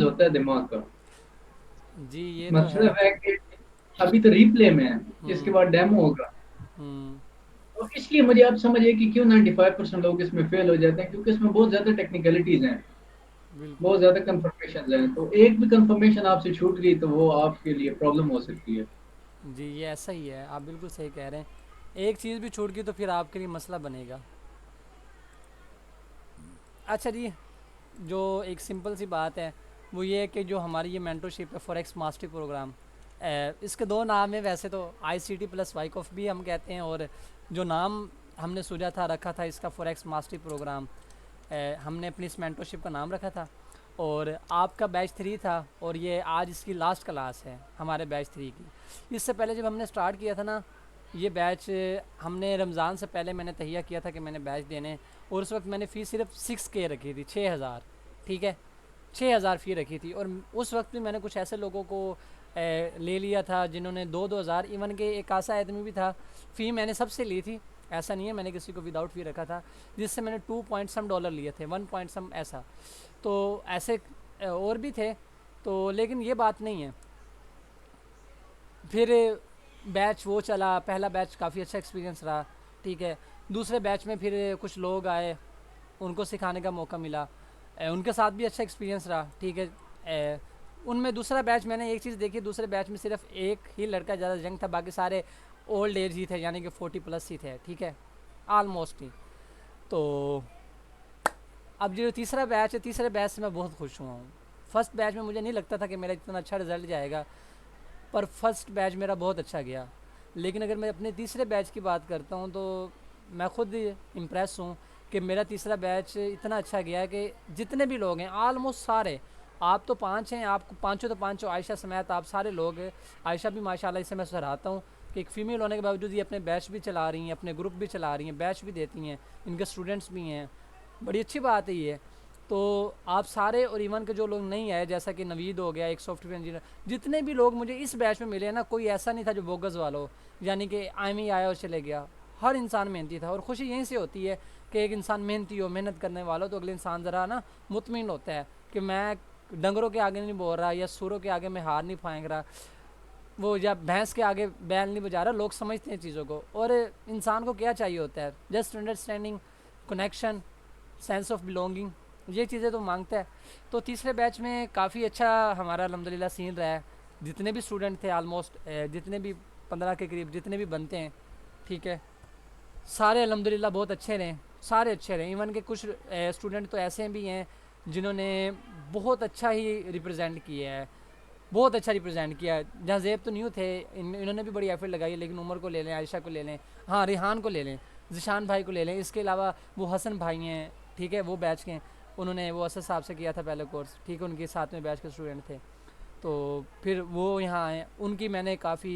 होता है दिमाग का। जी ये तो है। मतलब है कि अभी तो रिप्ले में है, इसके हम्म। बाद डेमो होगा। हम्म। तो इसलिए मुझे आप समझिए कि क्यों 95% लोग इसमें फेल हो जाते हैं, क्योंकि इसमें बहुत ज्यादा टेक्निकलिटीज हैं, बिल्कुल। बहुत ज्यादा कंफर्मेशन हैं। तो एक भी कंफर्मेशन आपसे छूट गई तो वो आपके लिए प्रॉब्लम हो सकती है। जी ये ऐसा ही है, आप बिल्कुल सही कह रहे हैं। एक चीज़ भी छूट गई तो फिर आपके लिए मसला बनेगा। अच्छा जी, जो एक सिंपल सी बात है वो ये है कि जो हमारी ये मेंटरशिप है फॉरेक्स मास्टरी प्रोग्राम, इसके दो नाम है वैसे तो, आईसीटी प्लस वाइकॉफ भी हम कहते हैं, और जो नाम हमने सोचा था रखा था इसका फॉरेक्स मास्टरी प्रोग्राम, हमने अपनी इस मेंटरशिप का नाम रखा था। और आपका बैच 3 था और ये आज इसकी लास्ट क्लास है हमारे बैच 3 की। इससे पहले जब हमने स्टार्ट किया था ना ये बैच, हमने रमज़ान से पहले मैंने तहिया किया था कि मैंने बैच देने, और उस वक्त मैंने फ़ीस सिर्फ 6K रखी थी, 6,000। ठीक है, 6,000 फ़ी रखी थी। और उस वक्त भी मैंने कुछ ऐसे लोगों को ले लिया था जिन्होंने 2-2 हज़ार, इवन के एक ऐसा आदमी भी था, फ़ी मैंने सबसे ली थी, ऐसा नहीं है मैंने किसी को विदाउट फ़ी रखा था, जिससे मैंने 2 पॉइंट सम डॉलर लिए थे, 1 पॉइंट सम ऐसा। तो ऐसे और भी थे। तो लेकिन ये बात नहीं है। फिर बैच वो चला, पहला बैच काफ़ी अच्छा एक्सपीरियंस रहा। ठीक है, दूसरे बैच में फिर कुछ लोग आए, उनको सिखाने का मौका मिला, उनके साथ भी अच्छा एक्सपीरियंस रहा। ठीक है, उनमें दूसरा बैच मैंने एक चीज़ देखी, दूसरे बैच में सिर्फ एक ही लड़का ज़्यादा यंग था, बाकी सारे ओल्ड एज ही थे, यानी कि 40+ ही थे। ठीक है, आलमोस्ट ही। तो अब जो तीसरा बैच है, तीसरे बैच से मैं बहुत खुश हुआ हूँ। फर्स्ट बैच में मुझे नहीं लगता था कि मेरा इतना अच्छा रिजल्ट जाएगा, पर फर्स्ट बैच मेरा बहुत अच्छा गया। लेकिन अगर मैं अपने तीसरे बैच की बात करता हूँ तो मैं खुद इम्प्रेस हूँ कि मेरा तीसरा बैच इतना अच्छा गया है कि जितने भी लोग हैं आलमोस्ट सारे, आप तो 5 हैं, आपको पाँचों तो पाँचों आयशा समेत आप सारे लोग हैं। आयशा भी माशाल्लाह इससे मैं सराहता हूँ कि एक फ़ीमेल होने के बावजूद ये अपने बैच भी चला रही हैं, अपने ग्रुप भी चला रही हैं, बैच भी देती हैं, इनके स्टूडेंट्स भी हैं। बड़ी अच्छी बात है ये। तो आप सारे, और इवन के जो लोग नहीं आए जैसा कि नवीद हो गया एक सॉफ्टवेयर इंजीनियर, जितने भी लोग मुझे इस बैच में मिले ना, कोई ऐसा नहीं था जो बोगस वाला हो, यानी कि आम ही आया और चले गया। हर इंसान मेहनती था, और खुशी यहीं से होती है कि एक इंसान मेहनती हो, मेहनत करने वाला हो, तो अगले इंसान ज़रा ना मुतमिन होता है कि मैं डंगरों के आगे नहीं बोल रहा, या सूरों के आगे मैं हार नहीं फेंक रहा, वो या भैंस के आगे बैल नहीं बजा रहा। लोग समझते हैं चीज़ों को, और इंसान को क्या चाहिए होता है, just understanding, connection, sense of belonging, ये चीज़ें तो मांगता है। तो तीसरे बैच में काफ़ी अच्छा हमारा अल्हम्दुलिल्लाह सीन रहा है। जितने भी स्टूडेंट थे ऑलमोस्ट, जितने भी 15 के करीब जितने भी बनते हैं, ठीक है, सारे अल्हम्दुलिल्लाह बहुत अच्छे रहे, सारे अच्छे रहे। इवन के कुछ स्टूडेंट तो ऐसे भी हैं जिन्होंने बहुत अच्छा ही रिप्रेजेंट किया है, बहुत अच्छा रिप्रेजेंट किया है। जहाँ जेब तो न्यू थे, इन्होंने भी बड़ी एफर्ट लगाई है, लेकिन उमर को ले लें, आयशा को ले लें, हाँ रिहान को ले लें, जिशान भाई को ले लें, इसके अलावा वो हसन भाई हैं, ठीक है, वो बैच के हैं, उन्होंने वो असद साहब से किया था पहले कोर्स, ठीक है, उनके साथ में बैच के स्टूडेंट थे। तो फिर वो यहाँ आए, उनकी मैंने काफ़ी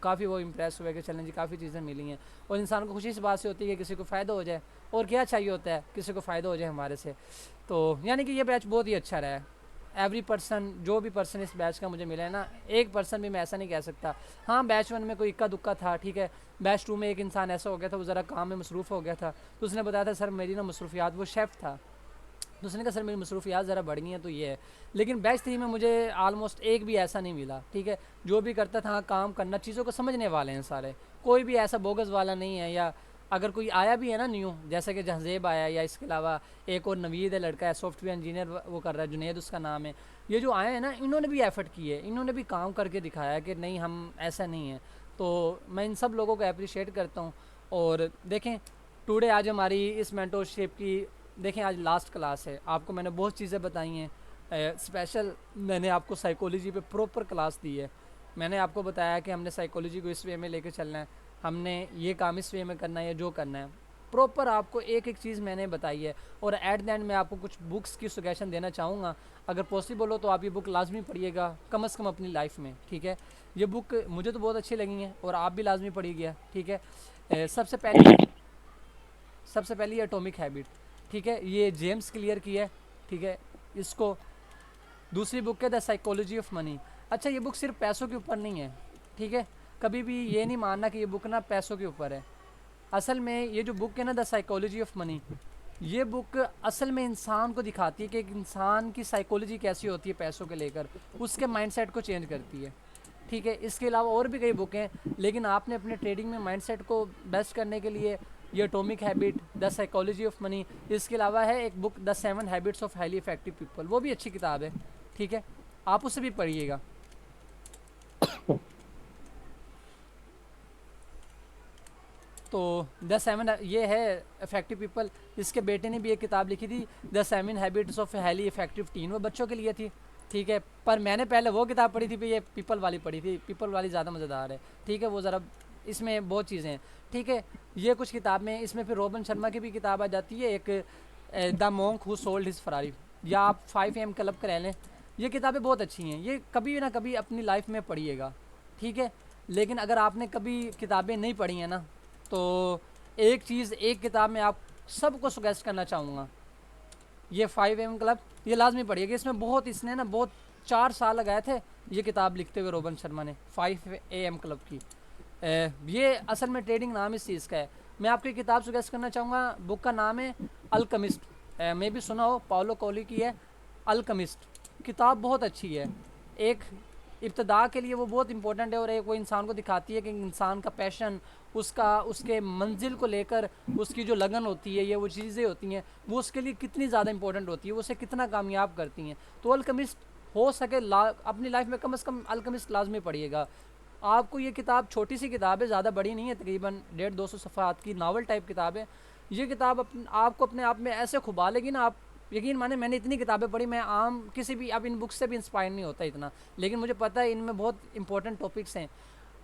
काफ़ी वो इम्प्रेस हुए कि चलें जी काफ़ी चीज़ें मिली हैं। और इंसान को खुशी इस बात से होती है कि किसी को फ़ायदा हो जाए, और क्या चाहिए होता है, किसी को फ़ायदा हो जाए हमारे से। तो यानी कि ये बैच बहुत ही अच्छा रहा है। एवरी पर्सन, जो भी पर्सन इस बैच का मुझे मिला है ना, एक पर्सन भी मैं ऐसा नहीं कह सकता। हाँ, बैच 1 में कोई इक्का दुक्का था, ठीक है, बैच 2 में एक इंसान ऐसा हो गया था, वो ज़रा काम में मसरूफ़ हो गया था, तो उसने बताया था सर मेरी ना मसरूफियात, वो शेफ़ था, तो उसने कहा सर मेरी मसरूफियात ज़रा बढ़ गई हैं, तो ये है। लेकिन बैच 3 में मुझे आलमोस्ट एक भी ऐसा नहीं मिला, ठीक है, जो भी करता था हाँ, काम करना, चीज़ों को समझने वाले हैं सारे, कोई भी ऐसा बोगस वाला नहीं है। या अगर कोई आया भी है ना न्यू, जैसे कि जहजेब आया, या इसके अलावा एक और नवीद है लड़का है, सॉफ्टवेयर इंजीनियर वो कर रहा है, जुनेद उसका नाम है, ये जो आए हैं ना, इन्होंने भी एफर्ट किए, इन्होंने भी काम करके दिखाया कि नहीं हम ऐसा नहीं है। तो मैं इन सब लोगों को अप्रिशिएट करता हूँ। और देखें, टुडे आज हमारी इस मेंटोरशिप की, देखें आज लास्ट क्लास है, आपको मैंने बहुत चीज़ें बताई हैं, स्पेशल मैंने आपको साइकोलॉजी पे प्रॉपर क्लास दी है। मैंने आपको बताया कि हमने साइकोलॉजी को इस वे में लेकर चलना है, हमने ये काम इस वे में करना है, या जो करना है, प्रॉपर आपको एक एक चीज़ मैंने बताई है। और एट द एंड मैं आपको कुछ बुक्स की सजेशन देना चाहूँगा, अगर पॉसिबल हो तो आप ये बुक लाजमी पढ़िएगा, कम अज़ कम अपनी लाइफ में, ठीक है। ये बुक मुझे तो बहुत अच्छी लगी है, और आप भी लाजमी पढ़िएगा, ठीक है। सबसे पहली एटॉमिक हैबिट, ठीक है, ये जेम्स क्लियर की है, ठीक है, इसको। दूसरी बुक है द साइकोलॉजी ऑफ मनी। अच्छा, ये बुक सिर्फ पैसों के ऊपर नहीं है, ठीक है, कभी भी ये नहीं मानना कि ये बुक ना पैसों के ऊपर है। असल में ये जो बुक है ना द साइकोलॉजी ऑफ मनी, ये बुक असल में इंसान को दिखाती है कि एक इंसान की साइकोलॉजी कैसी होती है पैसों के लेकर, उसके माइंडसेट को चेंज करती है। ठीक है, इसके अलावा और भी कई बुक हैं, लेकिन आपने अपने ट्रेडिंग में माइंडसेट को बेस्ट करने के लिए ये atomic habit, the psychology of money, इसके अलावा है एक book the 7 habits of highly effective people, वो भी अच्छी किताब है। ठीक है, आप उसे भी पढ़िएगा। तो द 7 ये है इफेक्टिव पीपल। इसके बेटे ने भी एक किताब लिखी थी the 7 habits of highly effective tin, वो बच्चों के लिए थी। ठीक है, पर मैंने पहले वो किताब पढ़ी थी, फिर ये पीपल वाली पढ़ी थी। पीपल वाली ज़्यादा मज़ेदार है। ठीक है, वो ज़रा इसमें बहुत चीज़ें हैं। ठीक है, ये कुछ किताब में इसमें फिर रोबन शर्मा की भी किताब आ जाती है, एक the monk who sold his Ferrari, या आप 5 AM क्लब का रह लें। ये किताबें बहुत अच्छी हैं, ये कभी ना कभी अपनी लाइफ में पढ़िएगा। ठीक है, लेकिन अगर आपने कभी किताबें नहीं पढ़ी हैं ना, तो एक चीज़, एक किताब में आप सबको सजेस्ट करना चाहूँगा, ये 5 AM क्लब, ये लाजमी पढ़िएगा। इसमें बहुत, इसने ना बहुत 4 साल लगाए थे ये किताब लिखते हुए रोबन शर्मा ने, 5 AM क्लब की। ये असल में ट्रेडिंग नाम इस चीज़ का है। मैं आपको एक किताब सजेस्ट करना चाहूँगा, बुक का नाम है अल्कमिस्ट, मैं भी सुना हो, पाउलो कोली की है अल्कमिस्ट। किताब बहुत अच्छी है, एक इब्तदा के लिए वो बहुत इंपॉर्टेंट है, और एक वो इंसान को दिखाती है कि इंसान का पैशन, उसका, उसके मंजिल को लेकर उसकी जो लगन होती है, ये वो चीज़ें होती हैं, वो उसके लिए कितनी ज़्यादा इंपॉर्टेंट होती है, वो उसे कितना कामयाब करती हैं। तो अल्कमिस्ट हो सके अपनी लाइफ में कम से कम अल्कमिस्ट लाजमी पढ़िएगा। आपको ये किताब, छोटी सी किताब है, ज़्यादा बड़ी नहीं है, तकरीबन 150-200 सफ़ात की नावल टाइप किताब है। ये किताब आपको अपने आप में ऐसे खुबा लेगी ना, आप यकीन माने, मैंने इतनी किताबें पढ़ी, मैं आम किसी भी अब इन बुक्स से भी इंस्पायर नहीं होता इतना, लेकिन मुझे पता है इनमें बहुत इंपॉर्टेंट टॉपिक्स हैं।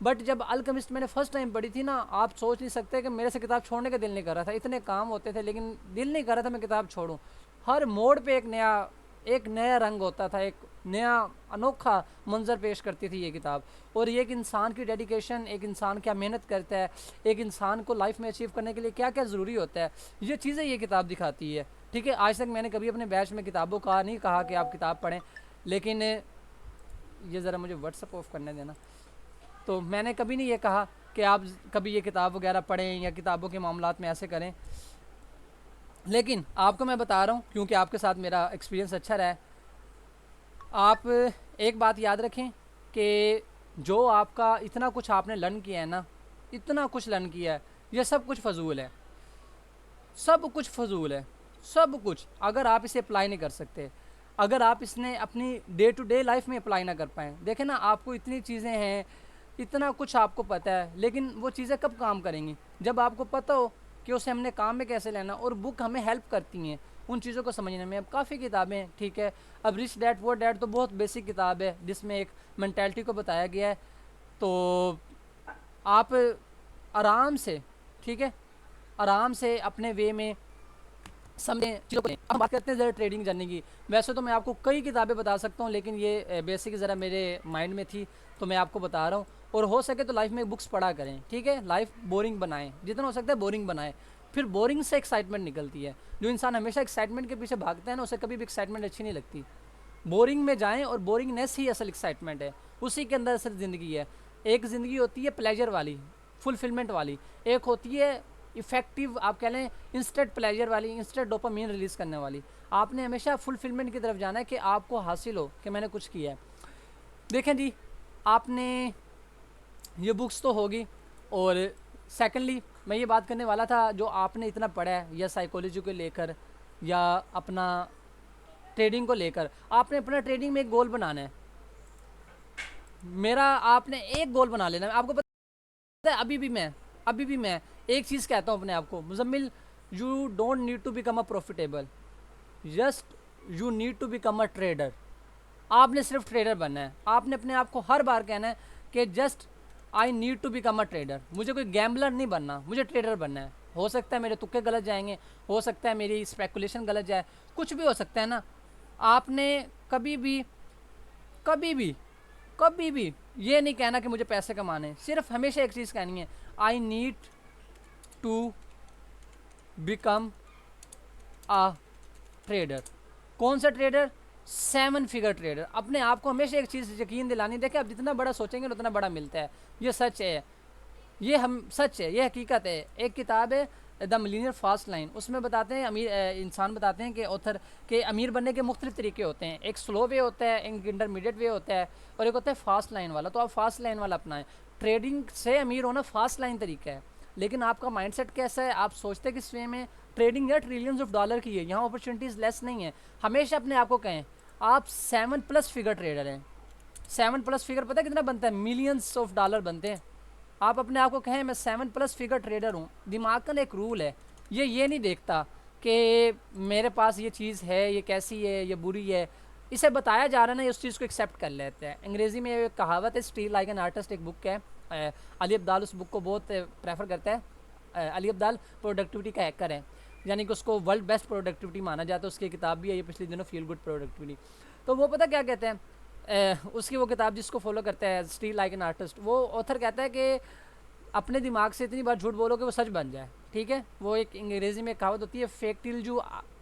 बट जब अल्केमिस्ट मैंने फर्स्ट टाइम पढ़ी थी ना, आप सोच नहीं सकते कि मेरे से किताब छोड़ने का दिल नहीं कर रहा था, इतने काम होते थे लेकिन दिल नहीं कर रहा था मैं किताब छोड़ूं। हर मोड़ पे एक नया रंग होता था, एक नया अनोखा मंजर पेश करती थी ये किताब। और ये एक इंसान की डेडिकेशन, एक इंसान क्या मेहनत करता है, एक इंसान को लाइफ में अचीव करने के लिए क्या क्या ज़रूरी होता है, ये चीज़ें ये किताब दिखाती है। ठीक है, आज तक मैंने कभी अपने बैच में किताबों का नहीं कहा कि आप किताब पढ़ें, लेकिन ये ज़रा मुझे व्हाट्सअप ऑफ करने देना। तो मैंने कभी नहीं ये कहा कि आप कभी ये किताब वगैरह पढ़ें या किताबों के मामलात में ऐसे करें, लेकिन आपको मैं बता रहा हूँ क्योंकि आपके साथ मेरा एक्सपीरियंस अच्छा रहा है। आप एक बात याद रखें कि जो आपका इतना कुछ आपने लर्न किया है ना, इतना कुछ लर्न किया है, ये सब कुछ फ़जूल है, सब कुछ फ़जूल है, सब कुछ। अगर आप इसे अप्लाई नहीं कर सकते, अगर आप इसने अपनी डे टू डे लाइफ में अप्लाई ना कर पाएँ, देखें ना, आपको इतनी चीज़ें हैं, इतना कुछ आपको पता है, लेकिन वो चीज़ें कब काम करेंगी? जब आपको पता हो कि उसे हमने काम में कैसे लेना। और बुक हमें हेल्प करती हैं उन चीज़ों को समझने में। अब काफ़ी किताबें हैं, ठीक है, अब रिच डैड पुअर डैड तो बहुत बेसिक किताब है जिसमें एक मैंटेलिटी को बताया गया है, तो आप आराम से, ठीक है, आराम से अपने वे में समझें चीज़ों को। अब बात करते हैं ज़रा ट्रेडिंग जर्नी की। वैसे तो मैं आपको कई किताबें बता सकता हूँ, लेकिन ये बेसिक ज़रा मेरे माइंड में थी तो मैं आपको बता रहा हूँ। और हो सके तो लाइफ में बुक्स पढ़ा करें, ठीक है, लाइफ बोरिंग बनाएं, जितना हो सकता है बोरिंग बनाएं। फिर बोरिंग से एक्साइटमेंट निकलती है। जो इंसान हमेशा एक्साइटमेंट के पीछे भागता है ना, उसे कभी भी एक्साइटमेंट अच्छी नहीं लगती। बोरिंग में जाएं, और बोरिंगनेस ही असल एक्साइटमेंट है, उसी के अंदर असल ज़िंदगी है। एक ज़िंदगी होती है प्लेजर वाली, फुलफिलमेंट वाली, एक होती है इफ़ेक्टिव, आप कह लें इंस्टेंट प्लेजर वाली, इंस्टेंट डोपामीन रिलीज़ करने वाली। आपने हमेशा फुलफिलमेंट की तरफ जाना है कि आपको हासिल हो कि मैंने कुछ किया है। देखें जी, आपने ये बुक्स तो होगी, और सेकेंडली मैं ये बात करने वाला था, जो आपने इतना पढ़ा है या साइकोलॉजी को लेकर या अपना ट्रेडिंग को लेकर, आपने अपना ट्रेडिंग में एक गोल बनाना है। मेरा आपने एक गोल बना लेना है। आपको पता है, अभी भी मैं एक चीज़ कहता हूँ अपने आप को, Muzammil, you don't need to become a profitable, just you need to become a trader. आपने सिर्फ ट्रेडर बनना है। आपने अपने आप को हर बार कहना है कि just I need to become a trader. मुझे कोई गैम्बलर नहीं बनना, मुझे ट्रेडर बनना है। हो सकता है मेरे तुक्के गलत जाएंगे, हो सकता है मेरी स्पेकुलेशन गलत जाए, कुछ भी हो सकता है ना। आपने कभी भी कभी भी कभी भी ये नहीं कहना कि मुझे पैसे कमाने, सिर्फ हमेशा एक चीज़ कहनी है, I need to become a trader. कौन सा ट्रेडर? 7 figure trader. अपने आप को हमेशा एक चीज़ यकीन दिलानी, देखिए आप जितना बड़ा सोचेंगे उतना बड़ा मिलता है। ये सच है, ये हम सच है, ये हकीकत है। एक किताब है द मिलीनियर फास्ट लाइन, उसमें बताते हैं अमीर इंसान बताते हैं कि ऑथर के अमीर बनने के मुख्तलिफ तरीके होते हैं। एक स्लो वे होता है, एक इंटरमीडिएट वे होता है, और एक होता है फास्ट लाइन वाला। तो आप फास्ट लाइन वाला अपनाएं। ट्रेडिंग से अमीर होना फास्ट लाइन तरीका है, लेकिन आपका माइंडसेट कैसा है, आप सोचते किस वे में। ट्रेडिंग या ट्रिलियंस ऑफ डॉलर की है, यहाँ अपॉर्चुनिटीज़ लेस नहीं है। हमेशा अपने आप को कहें आप 7+ फिगर ट्रेडर हैं। 7+ फिगर पता है कितना बनता है? मिलियंस ऑफ डॉलर बनते हैं। आप अपने आप को कहें मैं 7+ फिगर ट्रेडर हूँ। दिमाग का एक रूल है, ये नहीं देखता कि मेरे पास ये चीज़ है, ये कैसी है, ये बुरी है। इसे बताया जा रहा है ना, ये उस चीज़ को एक्सेप्ट कर लेते हैं। अंग्रेज़ी में एक कहावत है, स्टील लाइक एन आर्टिस्ट, एक बुक है। अली अब्दाल उस बुक को बहुत प्रेफर करता है। अली अब्दाल प्रोडक्टिविटी का हैकर है, यानी कि उसको वर्ल्ड बेस्ट प्रोडक्टिविटी माना जाता है। उसकी किताब भी है ये पिछले दिनों, फील गुड प्रोडक्टिविटी। तो वो पता क्या कहते हैं, उसकी वो किताब जिसको फॉलो करता है, स्टील लाइक एन आर्टिस्ट, वो ऑथर कहता है कि अपने दिमाग से इतनी बार झूठ बोलो कि वो सच बन जाए। ठीक है, वो एक अंग्रेज़ी में कहावत होती है, fake till you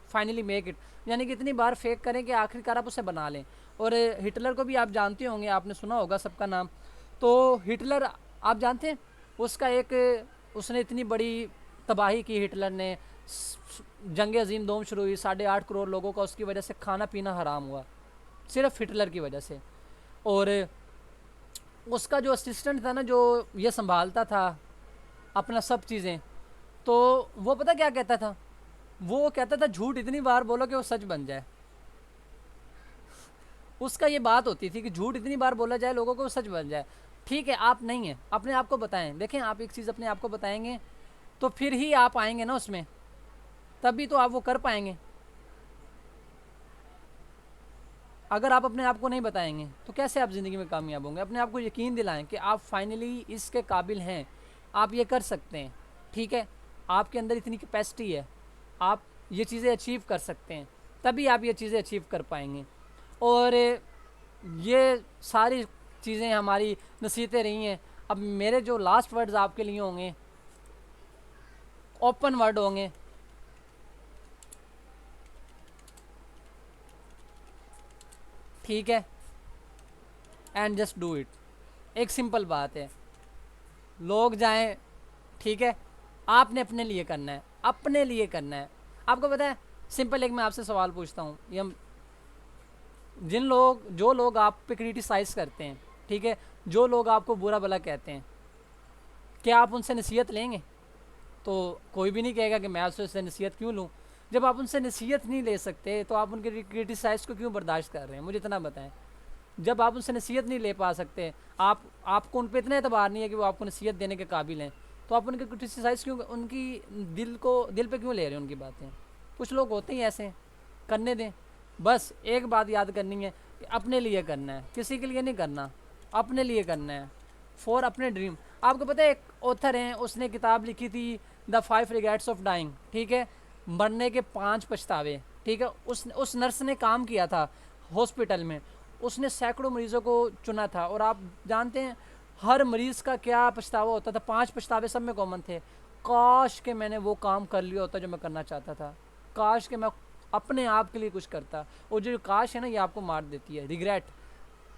finally make it, यानी कि इतनी बार फेक करें कि आखिरकार आप उसे बना लें। और हिटलर को भी आप जानते होंगे, आपने सुना होगा सबका नाम। तो हिटलर आप जानते हैं, उसका एक उसने इतनी बड़ी तबाही की हिटलर ने। जंग अजीम दोम शुरू हुई, 8.5 करोड़ लोगों का उसकी वजह से खाना पीना हराम हुआ, सिर्फ हिटलर की वजह से। और उसका जो असिस्टेंट था ना, जो ये संभालता था अपना सब चीज़ें, तो वो पता क्या कहता था? वो कहता था झूठ इतनी बार बोलो कि वो सच बन जाए। उसका ये बात होती थी कि झूठ इतनी बार बोला जाए लोगों को वो सच बन जाए। ठीक है, आप नहीं हैं, अपने आप को बताएं। देखें, आप एक चीज़ अपने आप को बताएंगे तो फिर ही आप आएंगे ना उसमें, तभी तो आप वो कर पाएंगे। अगर आप अपने आप को नहीं बताएंगे तो कैसे आप ज़िंदगी में कामयाब होंगे? अपने आप को यकीन दिलाएं कि आप फाइनली इसके काबिल हैं, आप ये कर सकते हैं। ठीक है, आपके अंदर इतनी कैपेसिटी है, आप ये चीज़ें अचीव कर सकते हैं, तभी आप ये चीज़ें अचीव कर पाएंगे। और ये सारी चीज़ें हमारी नसीहतें रही हैं। अब मेरे जो लास्ट वर्ड्स आपके लिए होंगे, ओपन वर्ड होंगे। ठीक है, एंड जस्ट डू इट। एक सिंपल बात है, लोग जाएं, ठीक है, आपने अपने लिए करना है, अपने लिए करना है। आपको पता है, सिंपल एक मैं आपसे सवाल पूछता हूँ, ये जो लोग आप पे क्रिटिसाइज़ करते हैं, ठीक है, जो लोग आपको बुरा भला कहते हैं, क्या आप उनसे नसीहत लेंगे? तो कोई भी नहीं कहेगा कि मैं उससे नसीहत क्यों लूँ। जब आप उनसे नसीहत नहीं ले सकते तो आप उनके क्रिटिसाइज़ को क्यों बर्दाश्त कर रहे हैं? मुझे इतना बताएं। जब आप उनसे नसीहत नहीं ले पा सकते, आपको उन पर इतना एतबार नहीं है कि वो आपको नसीहत देने के काबिल हैं, तो आप उनके क्रिटिसाइज़ क्यों, उनकी दिल पे क्यों ले रहे हैं उनकी बातें? कुछ लोग होते ही ऐसे हैं, करने दें। बस एक बात याद करनी है कि अपने लिए करना है, किसी के लिए नहीं करना, अपने लिए करना है, फॉर अपने ड्रीम। आपको पता है, एक ऑथर हैं, उसने किताब लिखी थी द 5 रिग्रेट्स ऑफ डाइंग, ठीक है, मरने के 5 पछतावे। ठीक है, उस नर्स ने काम किया था हॉस्पिटल में, उसने सैकड़ों मरीज़ों को चुना था, और आप जानते हैं हर मरीज़ का क्या पछतावा होता था? 5 पछतावे सब में कॉमन थे। काश के मैंने वो काम कर लिया होता जो मैं करना चाहता था, काश के मैं अपने आप के लिए कुछ करता। और जो काश है ना, ये आपको मार देती है, रिग्रेट।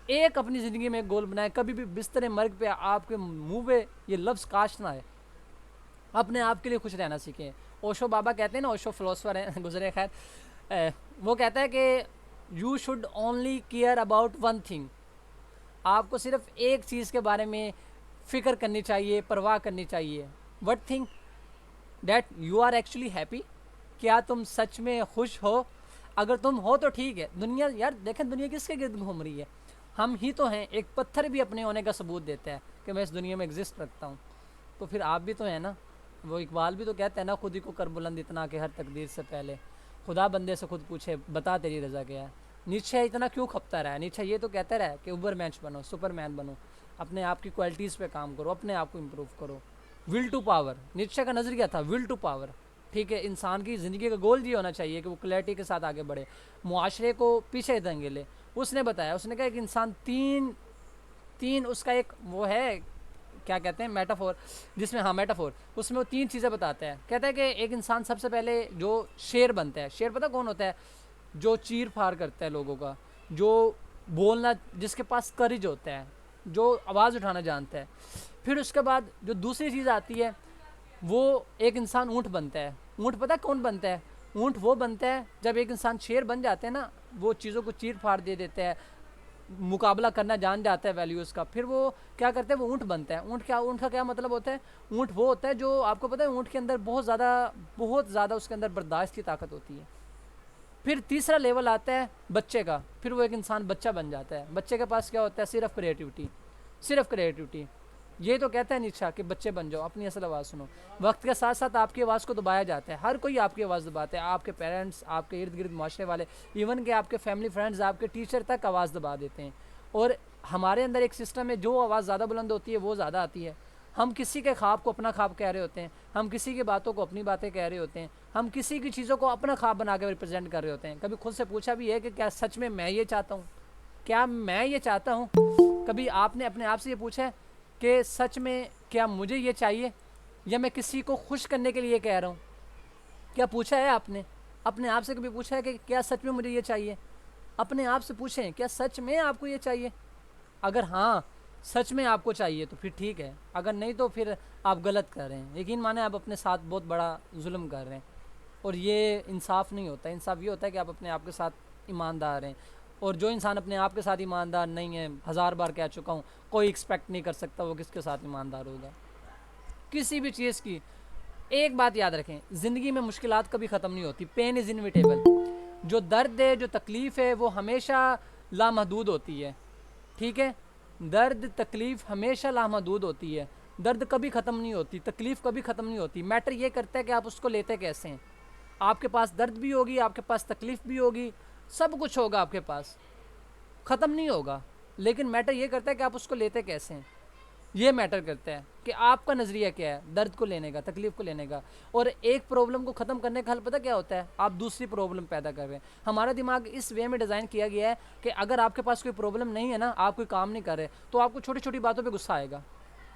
एक अपनी ज़िंदगी में एक गोल बनाए, कभी भी बिस्तर मर्ग पे आपके मुंह पे ये लफ्ज़ काश ना आए। अपने आप के लिए खुश रहना सीखें। ओशो बाबा कहते हैं ना, ओशो फिलोसफर हैं, गुजरे खैर, वो कहता है कि you should only care about one thing. आपको सिर्फ एक चीज़ के बारे में फ़िक्र करनी चाहिए, परवाह करनी चाहिए। What thing? That you are actually happy. क्या तुम सच में खुश हो? अगर तुम हो तो ठीक है। दुनिया, यार देखें, दुनिया किसके गिर्द घूम रही है? हम ही तो हैं। एक पत्थर भी अपने होने का सबूत देता है कि मैं इस दुनिया में एग्जिस्ट रखता हूँ। तो फिर आप भी तो हैं ना। वो इकबाल भी तो कहते हैं ना, खुद ही को कर बुलंद इतना कि हर तकदीर से पहले खुदा बंदे से खुद पूछे, बता तेरी रज़ा क्या है। नीचे इतना क्यों खपता रहा है? नीचे ये तो कहता रहा है कि उबर मैच बनो, सुपरमैन बनो, अपने आप की क्वालिटीज़ पे काम करो, अपने आप को इम्प्रूव करो। विल टू पावर, नीचे का नज़रिया था, विल टू पावर। ठीक है, इंसान की ज़िंदगी का गोल ये होना चाहिए कि वो क्लैरिटी के साथ आगे बढ़े, मुआशरे को पीछे धंगेले। उसने बताया, उसने कहा कि इंसान तीन उसका एक वो है, क्या कहते हैं, मेटाफोर, जिसमें, हाँ मेटाफोर, उसमें वो 3 चीज़ें बताता है। कहता है कि एक इंसान सबसे पहले जो शेर बनता है, शेर पता कौन होता है? जो चीर फाड़ करता है लोगों का, जो बोलना, जिसके पास करेज होता है, जो आवाज़ उठाना जानता है। फिर उसके बाद जो दूसरी चीज़ आती है वो एक इंसान ऊँट बनता है। ऊँट पता है कौन बनता है? ऊँट वो बनता है जब एक इंसान शेर बन जाते हैं ना, वो चीज़ों को चीर फाड़ दे देता है, मुकाबला करना जान जाता है वैल्यूज़ का, फिर वो क्या करते हैं, वो ऊँट बनता है। ऊँट का क्या मतलब होता है? ऊँट वो होता है जो, आपको पता है ऊँट के अंदर बहुत ज़्यादा उसके अंदर बर्दाश्त की ताकत होती है। फिर तीसरा लेवल आता है बच्चे का, फिर वो एक इंसान बच्चा बन जाता है। बच्चे के पास क्या होता है? सिर्फ क्रिएटिविटी, सिर्फ क्रिएटिविटी। ये तो कहता है नीचा कि बच्चे बन जाओ, अपनी असल आवाज़ सुनो। वक्त के साथ साथ आपकी आवाज़ को दबाया जाता है, हर कोई आपकी आवाज़ दबाता है, आपके पेरेंट्स, आपके इर्द गिर्द माशरे वाले, इवन के आपके फैमिली फ्रेंड्स, आपके टीचर तक आवाज़ दबा देते हैं। और हमारे अंदर एक सिस्टम है, जो आवाज़ ज़्यादा बुलंद होती है वो ज़्यादा आती है। हम किसी के ख्वाब को अपना ख्वाब कह रहे होते हैं, हम किसी की बातों को अपनी बातें कह रहे होते हैं, हम किसी की चीज़ों को अपना ख्वाब बना के रिप्रेजेंट कर रहे होते हैं। कभी खुद से पूछा भी है कि क्या सच में मैं ये चाहता हूँ? क्या मैं ये चाहता हूँ? कभी आपने अपने आप से ये पूछा है कि सच में क्या मुझे ये चाहिए, या मैं किसी को खुश करने के लिए कह रहा हूँ? क्या पूछा है आपने? अपने आप से कभी पूछा है कि क्या सच में मुझे ये चाहिए? अपने आप से पूछें, क्या सच में आपको ये चाहिए? अगर हाँ, सच में आपको चाहिए तो फिर ठीक है, अगर नहीं तो फिर आप गलत कर रहे हैं। यकीन माने आप अपने साथ बहुत बड़ा जुल्म कर रहे हैं, और ये इंसाफ नहीं होता। इंसाफ ये होता है कि आप अपने आप के साथ ईमानदार हैं। और जो इंसान अपने आप के साथ ईमानदार नहीं है, 1000 बार कह चुका हूँ, कोई एक्सपेक्ट नहीं कर सकता वो किसके साथ ईमानदार होगा, किसी भी चीज़ की। एक बात याद रखें, ज़िंदगी में मुश्किलात कभी ख़त्म नहीं होती। Pain is inevitable. जो दर्द है, जो तकलीफ़ है, वो हमेशा लामहदूद होती है, ठीक है? दर्द तकलीफ़ हमेशा लामहदूद होती है। दर्द कभी ख़त्म नहीं होती, तकलीफ़ कभी ख़त्म नहीं होती। मैटर ये करता है कि आप उसको लेते कैसे हैं। आपके पास दर्द भी होगी, आपके पास तकलीफ़ भी होगी, सब कुछ होगा आपके पास, ख़त्म नहीं होगा। लेकिन मैटर ये करता है कि आप उसको लेते कैसे हैं। ये मैटर करता है कि आपका नज़रिया क्या है दर्द को लेने का, तकलीफ़ को लेने का। और एक प्रॉब्लम को ख़त्म करने का हल पता क्या होता है? आप दूसरी प्रॉब्लम पैदा कर रहे हैं। हमारा दिमाग इस वे में डिज़ाइन किया गया है कि अगर आपके पास कोई प्रॉब्लम नहीं है ना, आप कोई काम नहीं कर रहे, तो आपको छोटी छोटी बातों पे गुस्सा आएगा।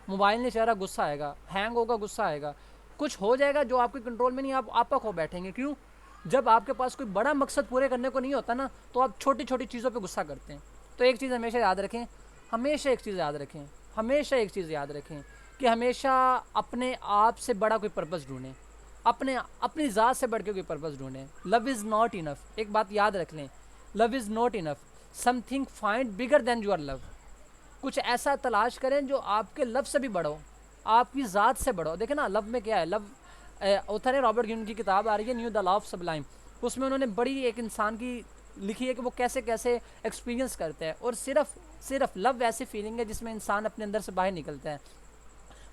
मोबाइल नहीं चल रहा, गुस्सा आएगा, हैंग होगा, गुस्सा आएगा, कुछ हो जाएगा जो आपके कंट्रोल में नहीं, आप आपा खो बैठेंगे। क्यों? जब आपके पास कोई बड़ा मकसद पूरे करने को नहीं होता ना, तो आप छोटी छोटी चीज़ों पे गुस्सा करते हैं। तो एक चीज़ हमेशा याद रखें, हमेशा एक चीज़ याद रखें, हमेशा एक चीज़ याद रखें कि हमेशा अपने आप से बड़ा कोई पर्पस ढूंढें, अपनी ज़ात से बढ़ के कोई पर्पस ढूंढें। Love is not enough. एक बात याद रख लें, love is not enough, something find bigger than your love. कुछ ऐसा तलाश करें जो आपके लव से भी बड़ा हो, आपकी ज़ात से बड़ा हो। देखें ना, लव में क्या है, लव ऑथर है रॉबर्ट ग्रीन की किताब आ रही है new the love of Sublime, उसमें उन्होंने बड़ी एक इंसान की लिखी है कि वो कैसे कैसे एक्सपीरियंस करते हैं। और सिर्फ लव ऐसी फीलिंग है जिसमें इंसान अपने अंदर से बाहर निकलता है,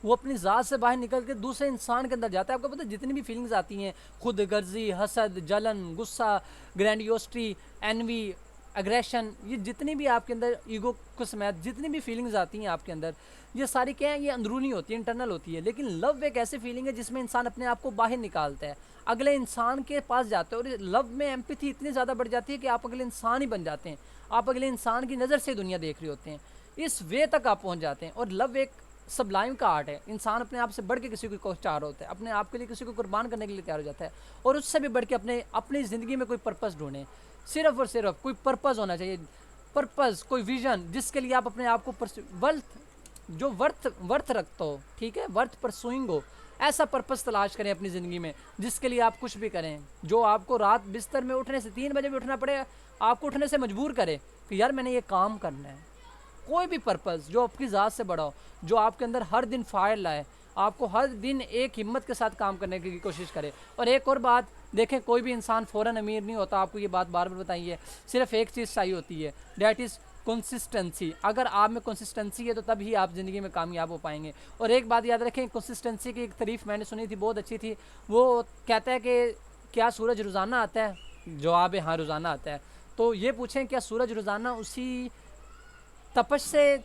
वो अपनी ज़ात से बाहर निकल के दूसरे इंसान के अंदर जाता है। आपको पता है जितनी भी फीलिंग्स आती हैं, खुद गर्जी, हसद, जलन, गुस्सा, ग्रैंडियोसिटी, एनवी, अग्रेशन, ये जितनी भी आपके अंदर ईगो को समेत जितनी भी फीलिंग्स आती हैं आपके अंदर, ये सारी क्या है, ये अंदरूनी होती है, इंटरनल होती है। लेकिन लव एक ऐसी फीलिंग है जिसमें इंसान अपने आप को बाहर निकालता है, अगले इंसान के पास जाता है। और लव में एम्पैथी इतनी ज़्यादा बढ़ जाती है कि आप अगले इंसान ही बन जाते हैं, आप अगले इंसान की नज़र से दुनिया देख रहे होते हैं, इस वे तक आप पहुँच जाते हैं। और लव एक सबलाइम का आर्ट है। इंसान अपने आप से बढ़ के किसी को चाह रहा होता है, अपने आप के लिए किसी को कुर्बान करने के लिए तैयार हो जाता है, और उससे भी बढ़ के अपनी ज़िंदगी में कोई पर्पस ढूंढें। सिर्फ और सिर्फ कोई पर्पस होना चाहिए, पर्पस, कोई विजन जिसके लिए आप अपने आप को वर्थ रखता हो, ठीक है, वर्थ परसुइंग हो। ऐसा पर्पस तलाश करें अपनी ज़िंदगी में जिसके लिए आप कुछ भी करें, जो आपको रात बिस्तर में उठने से 3 बजे भी उठना पड़े, आपको उठने से मजबूर करे कि यार मैंने ये काम करना है। कोई भी पर्पस जो आपकी ज़ात से बड़ा हो, जो आपके अंदर हर दिन फायर लाए, आपको हर दिन एक हिम्मत के साथ काम करने की कोशिश करे। और एक और बात देखें, कोई भी इंसान फ़ौरन अमीर नहीं होता, आपको ये बात बार बार बताई है। सिर्फ एक चीज़ चाहिए होती है, डैट इज़ कंसिस्टेंसी। अगर आप में कंसिस्टेंसी है तो तब ही आप ज़िंदगी में कामयाब हो पाएंगे। और एक बात याद रखें, कंसिस्टेंसी की एक तारीफ़ मैंने सुनी थी, बहुत अच्छी थी। वो कहता है कि क्या सूरज रोज़ाना आता है? जवाब है हाँ, रोज़ाना आता है। तो ये पूछें, क्या सूरज रोज़ाना उसी तपश से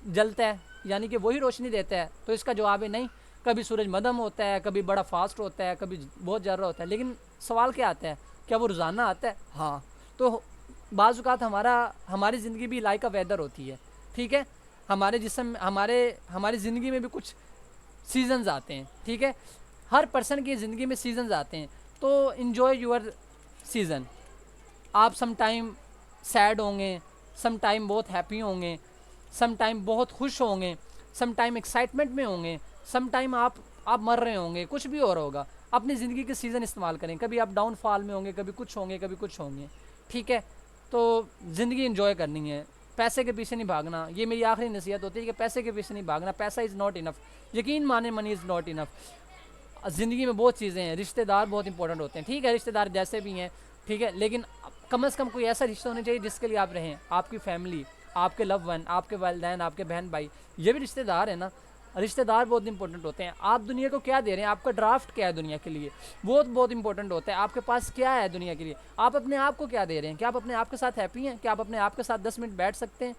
जलता है, यानी कि वही रोशनी देता है? तो इसका जवाब है नहीं, कभी सूरज मध्यम होता है, कभी बड़ा फास्ट होता है, कभी बहुत ज़्यादा होता है। लेकिन सवाल क्या आता है, क्या वो रोज़ाना आता है? हाँ। तो बाज़ औक़ात हमारी ज़िंदगी भी लाइक अ वेदर होती है, ठीक है। हमारे जिस्म हमारी ज़िंदगी में भी कुछ सीजन्स आते हैं, ठीक है। हर पर्सन की ज़िंदगी में सीजन्स आते हैं, तो इन्जॉय यूर सीज़न। आप सम टाइम सैड होंगे, सम टाइम बहुत हैप्पी होंगे, सम टाइम बहुत खुश होंगे, सम टाइम एक्साइटमेंट में होंगे, सम टाइम आप आप मर रहे होंगे, कुछ भी हो रहा होगा, अपनी ज़िंदगी के सीज़न इस्तेमाल करें। कभी आप डाउनफॉल में होंगे, कभी कुछ होंगे, कभी कुछ होंगे, ठीक है। तो ज़िंदगी इंजॉय करनी है, पैसे के पीछे नहीं भागना। ये मेरी आखिरी नसीहत होती है कि पैसे के पीछे नहीं भागना। पैसा इज़ नॉट इनफ, यकीन माने, मनी इज़ नॉट इनफ। ज़िंदगी में बहुत चीज़ें हैं, रिश्तेदार बहुत इंपॉर्टेंट होते हैं, ठीक है, रिश्तेदार जैसे भी हैं, ठीक है, लेकिन कम से कम कोई ऐसा रिश्ता होना चाहिए जिसके लिए आप रहें। आपकी फैमिली, आपके लव वन, आपके वालिदैन, आपके बहन भाई, ये भी रिश्तेदार है ना। रिश्तेदार बहुत इंपॉर्टेंट होते हैं। आप दुनिया को क्या दे रहे हैं, आपका ड्राफ्ट क्या है दुनिया के लिए, बहुत बहुत इंपॉर्टेंट होता है। आपके पास क्या है दुनिया के लिए, आप अपने आप को क्या दे रहे हैं, क्या आप अपने आप के साथ हैप्पी हैं, क्या आप अपने आप के साथ 10 मिनट बैठ सकते हैं।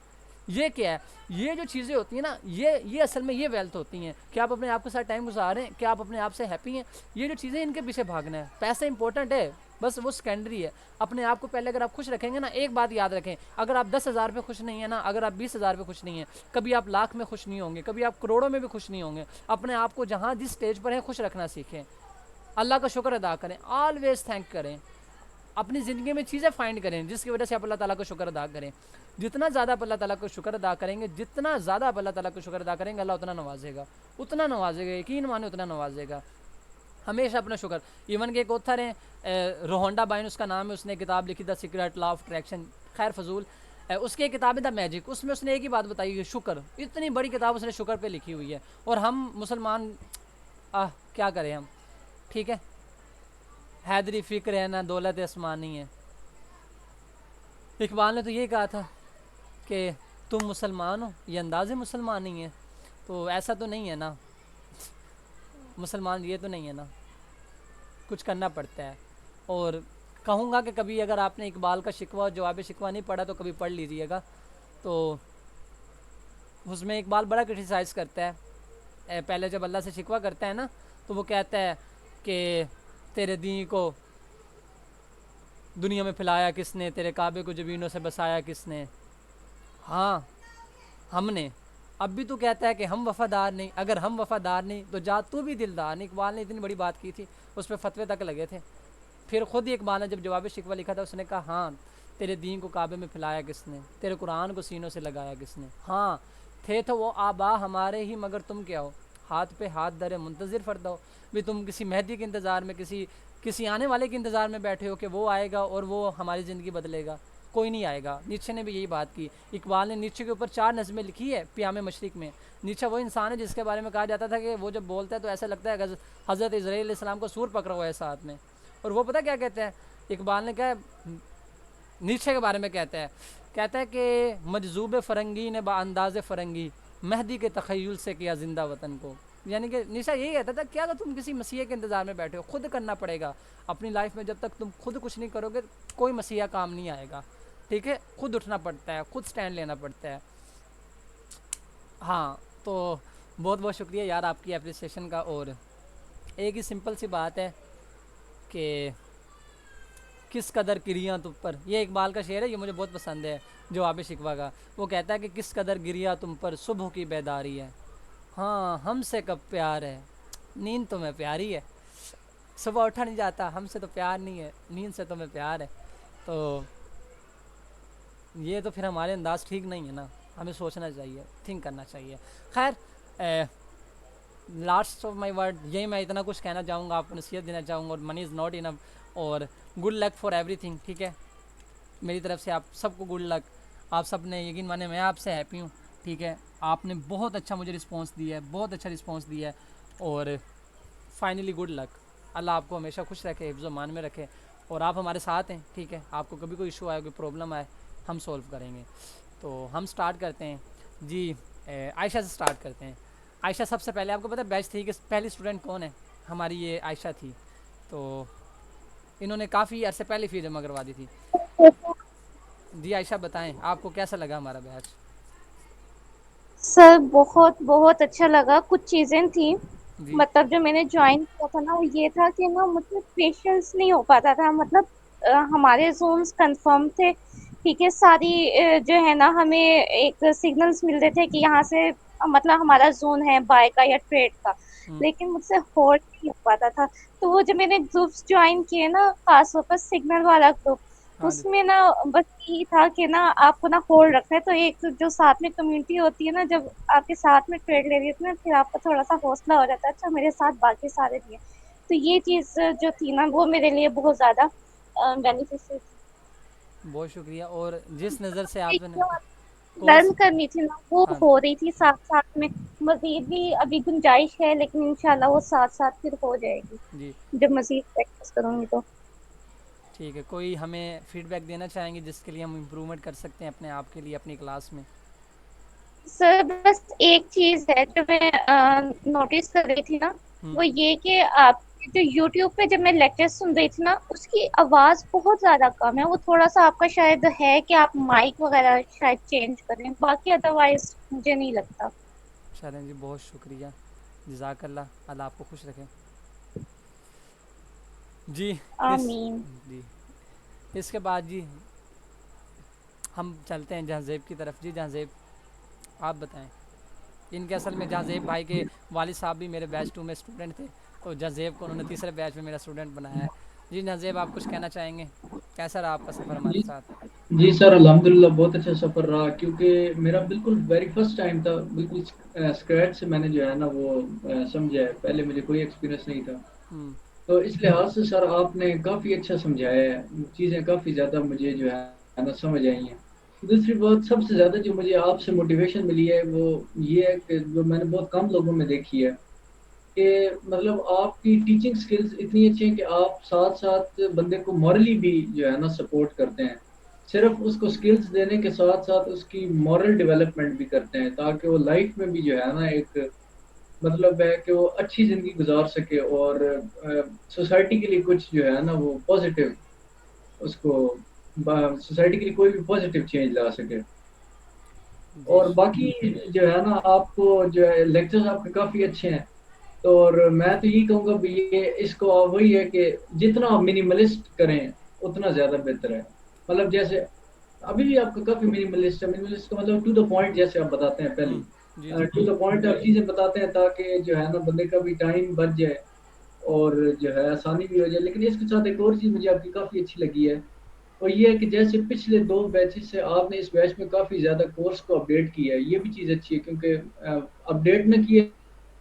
ये क्या है, ये जो चीज़ें होती हैं ना, ये असल में ये वेल्थ होती हैं कि आप अपने आप के साथ टाइम गुजार रहे हैं, क्या आप अपने आप से हैप्पी हैं। ये जो चीज़ें, इनके पीछे भागना है। पैसा इंपॉर्टेंट है, बस वो सेकेंडरी है। अपने आप को पहले अगर आप खुश रखेंगे ना, एक बात याद रखें, अगर आप 10,000 पे खुश नहीं है ना, अगर आप 20,000 पे खुश नहीं है, कभी आप लाख में खुश नहीं होंगे, कभी आप करोड़ों में भी खुश नहीं होंगे। अपने आप को जहाँ जिस स्टेज पर है खुश रखना सीखें, अल्लाह का शुक्र अदा करें, ऑलवेज थैंक करें। अपनी ज़िंदगी में चीज़ें फाइंड करें जिसकी वजह से आप अल्लाह ताला को शुक्र अदा करें। जितना ज़्यादा आप अल्लाह ताला को शुक्र अदा करेंगे, जितना ज़्यादा आप अल्लाह ताला को शुक्र अदा करेंगे, अल्लाह उतना नवाजेगा, उतना नवाजेगा, यकीन माने उतना नवाजेगा। हमेशा अपना शुक्र। इवन के एक ऑथर हैं रोहंडा बाइन उसका नाम है, उसने किताब लिखी the secret law of attraction, खैर फजूल। उसकी एक किताब है द मैजिक, उसमें उसने एक ही बात बताई है, शुक्र। इतनी बड़ी किताब उसने शुक्र पे लिखी हुई है, और हम मुसलमान क्या करें हम, ठीक है। हैदरी फिक्र है ना दौलत आसमानी है। इकबाल ने तो ये कहा था कि तुम मुसलमान हो, ये अंदाज़े मुसलमान नहीं है। तो ऐसा तो नहीं है ना, मुसलमान ये तो नहीं है ना, कुछ करना पड़ता है। और कहूँगा कि कभी अगर आपने इकबाल का शिकवा और जवाब शिकवा नहीं पढ़ा तो कभी पढ़ लीजिएगा। तो उसमें इकबाल बड़ा क्रिटिसाइज़ करता है, पहले जब अल्लाह से शिकवा करता है ना, तो वो कहता है कि तेरे दीन को दुनिया में फैलाया किसने, तेरे काबे को ज़मीनों से बसाया किसने। हाँ, हमने। अब भी तू कहता है कि हम वफ़ादार नहीं, अगर हम वफ़ादार नहीं तो जा तू भी दिलदार नहीं। इकबाल ने इतनी बड़ी बात की थी, उस पर फतवे तक लगे थे। फिर ख़ुद ही इकबाल ने जब जवाब शिकवा लिखा था, उसने कहा हाँ, तेरे दीन को काबे में फैलाया किसने, तेरे कुरान को सीनों से लगाया किसने। हाँ, थे तो वो आबा हमारे ही, मगर तुम क्या हो, हाथ पे हाथ धरे मुंतज़िर फ़रदा हो। भी तुम किसी मेहदी के इंतज़ार में, किसी आने वाले के इंतज़ार में बैठे हो कि वो आएगा और वो हमारी ज़िंदगी बदलेगा। कोई नहीं आएगा। नीचे ने भी यही बात की। इकबाल ने नीचे के ऊपर 4 नज़में लिखी है प्याम मशरिक़ में। नीचे वो इंसान है जिसके बारे में कहा जाता था कि वो जब बोलता है तो ऐसा लगता है हज़रत इज़राइल अलैहिस्सलाम को सूर पकड़ा हुआ है साथ में। और वो पता क्या कहते हैं, इकबाल ने क्या नीचे के बारे में कहता है कि मजजूब फ़रंगी ने बाअंदाज़ फ़रंगी मेहदी के तख़य्युल से किया ज़िंदा वतन को। यानी कि निशा यही कहता था, क्या तो तुम किसी मसीह के इंतज़ार में बैठे हो, खुद करना पड़ेगा अपनी लाइफ में। जब तक तुम खुद कुछ नहीं करोगे कोई मसीहा काम नहीं आएगा, ठीक है। खुद उठना पड़ता है, खुद स्टैंड लेना पड़ता है। हाँ, तो बहुत बहुत शुक्रिया यार आपकी एप्रिसिएशन का। और एक ही सिंपल सी बात है कि किस कदर गिरिया तुम पर, ये इकबाल का शेर है, ये मुझे बहुत पसंद है, जवाब शिकवा का। वो कहता है कि किस कदर गिरिया तुम पर सुबह की बेदारी है, हाँ हमसे कब प्यार है, नींद तुम्हें प्यारी है। सुबह उठा नहीं जाता, हमसे तो प्यार नहीं है, नींद से तुम्हें प्यार है। तो ये तो फिर हमारे अंदाज़ ठीक नहीं है ना, हमें सोचना चाहिए, थिंक करना चाहिए। खैर, लास्ट ऑफ माई वर्ड यही, मैं इतना कुछ कहना चाहूँगा, आपको नसीहत देना चाहूँगा। और मनी इज़ नॉट इनफ, और गुड लक फॉर एवरीथिंग, ठीक है। मेरी तरफ से आप सबको गुड लक। आप सब ने यकीन माने मैं आपसे हैप्पी हूँ, ठीक है। आपने बहुत अच्छा मुझे रिस्पांस दिया है, बहुत अच्छा रिस्पांस दिया है। और फाइनली गुड लक। अल्लाह आपको हमेशा खुश रखे, हिफ्ज़ मान में रखे। और आप हमारे साथ हैं, ठीक है। आपको कभी कोई इशू आए, कोई प्रॉब्लम आए, हम सॉल्व करेंगे। तो हम स्टार्ट करते हैं जी। आयशा से स्टार्ट करते हैं। आयशा, सबसे पहले आपको पता है बैच 3 की पहली स्टूडेंट कौन है? हमारी ये आयशा थी। तो इन्होंने काफ़ी अर्से पहले फ़ी जमा करवा दी थी। जी आयशा, बताएं आपको कैसा लगा हमारा बैच? सर बहुत बहुत अच्छा लगा। कुछ चीजें थी, जी मतलब जो मैंने ज्वाइन किया था ना, वो ये था कि ना मतलब पेशेंस नहीं हो पाता था। मतलब हमारे जोन्स कंफर्म थे, ठीक है। सारी जो है ना, हमें एक सिग्नल्स मिलते थे कि यहाँ से मतलब हमारा जोन है बाय का या ट्रेड का, लेकिन मुझसे होल्ड नहीं हो पाता था। तो वो जब मैंने ग्रुप्स ज्वाइन किए ना, खासतौर पर सिग्नल वाला ग्रुप, हाँ जी। उसमें ना बस यही था कि ना आपको ना होल्ड रखना है, तो एक जो साथ में कम्युनिटी होती है ना, जब आपके साथ में ट्रेड ले रही होती है ना, फिर आपका थोड़ा-सा हौसला हो जाता है, अच्छा मेरे साथ बाकी सारे भी हैं। तो ये चीज़ जो थी ना वो मेरे लिए बहुत ज़्यादा बेनिफिशियल थी। बहुत शुक्रिया। और जिस नज़र से एक आपने जो कोर्स। लर्न करनी थी ना वो हाँ हो रही थी साथ-साथ में। मज़ीद भी अभी गुंजाइश है, लेकिन इंशाल्लाह वो साथ-साथ फिर हो जाएगी, जी। जब मज़ीद प्रैक्टिस करूँगी तो। ठीक है, कोई हमें फीडबैक देना चाहेंगे जिसके लिए हम इम्प्रूवमेंट कर सकते हैं अपने आप के लिए अपनी क्लास में? सर बस एक चीज़ है जो मैं नोटिस कर रही थी ना, हम्म। वो ये कि आपके जो यूट्यूब पे जब मैं लेक्चर सुन रही थी ना, उसकी आवाज़ बहुत ज़्यादा कम है। वो थोड़ा-सा आपका शायद है कि आप माइक वगैरह शायद चेंज करें, बाकी अदरवाइज़ मुझे नहीं लगता। चलें जी, बहुत शुक्रिया। जज़ाकल्लाह, अल्लाह आपको खुश रखे। जी। इस आमीन। जी, इसके बाद जी हम चलते हैं जहाज़ेब की तरफ। जी जहाज़ेब, आप बताएं। इनके असल में जहाज़ेब भाई के वालिद साहब भी मेरे बैच 2 में स्टूडेंट थे, तो जहाज़ेब को उन्होंने तीसरे बैच में मेरा स्टूडेंट बनाया है। जी जहाज़ेब, आप कुछ कहना चाहेंगे? कैसा रहा आपका सफ़र हमारे जी साथ? जी सर, अल्हम्दुलिल्लाह बहुत अच्छा सफ़र रहा, क्योंकि मेरा बिल्कुल वेरी फर्स्ट टाइम था। बिल्कुल स्क्रैच से मैंने जो है ना वो समझा है। पहले मुझे कोई एक्सपीरियंस नहीं था। हम्म। तो इस लिहाज से सर आपने काफ़ी अच्छा समझाया है। चीज़ें काफ़ी ज़्यादा मुझे जो है ना समझ आई हैं। दूसरी बात, सबसे ज़्यादा जो मुझे आपसे मोटिवेशन मिली है वो ये है कि जो मैंने बहुत कम लोगों में देखी है कि मतलब आपकी टीचिंग स्किल्स इतनी अच्छी हैं कि आप साथ साथ बंदे को मॉरली भी जो है ना सपोर्ट करते हैं। सिर्फ उसको स्किल्स देने के साथ साथ उसकी मॉरल डेवलपमेंट भी करते हैं, ताकि वो लाइफ में भी जो है ना एक मतलब है कि वो अच्छी ज़िंदगी गुजार सके और सोसाइटी के लिए कुछ जो है ना वो पॉजिटिव उसको सोसाइटी के लिए कोई भी पॉजिटिव चेंज ला सके। जी। और बाकी जो है ना आपको जो है लेक्चर्स आपके काफ़ी अच्छे हैं। तो और मैं तो यही कहूँगा भी ये इसको वही है कि जितना मिनिमलिस्ट करें उतना ज़्यादा बेहतर है। मतलब जैसे अभी भी आपका काफ़ी मिनिमलिस्ट है। मिनिमलिस्ट का मतलब टू द पॉइंट जैसे आप बताते हैं पहले। जी जी। टू द पॉइंट आप चीज़ें बताते हैं ताकि जो है ना बंदे का भी टाइम बच जाए और जो है आसानी भी हो जाए। लेकिन इसके साथ एक और चीज़ मुझे आपकी काफ़ी अच्छी लगी है, और ये है कि जैसे पिछले 2 बैचेस से आपने इस बैच में काफ़ी ज़्यादा कोर्स को अपडेट किया है। ये भी चीज़ अच्छी है, क्योंकि अपडेट ना किया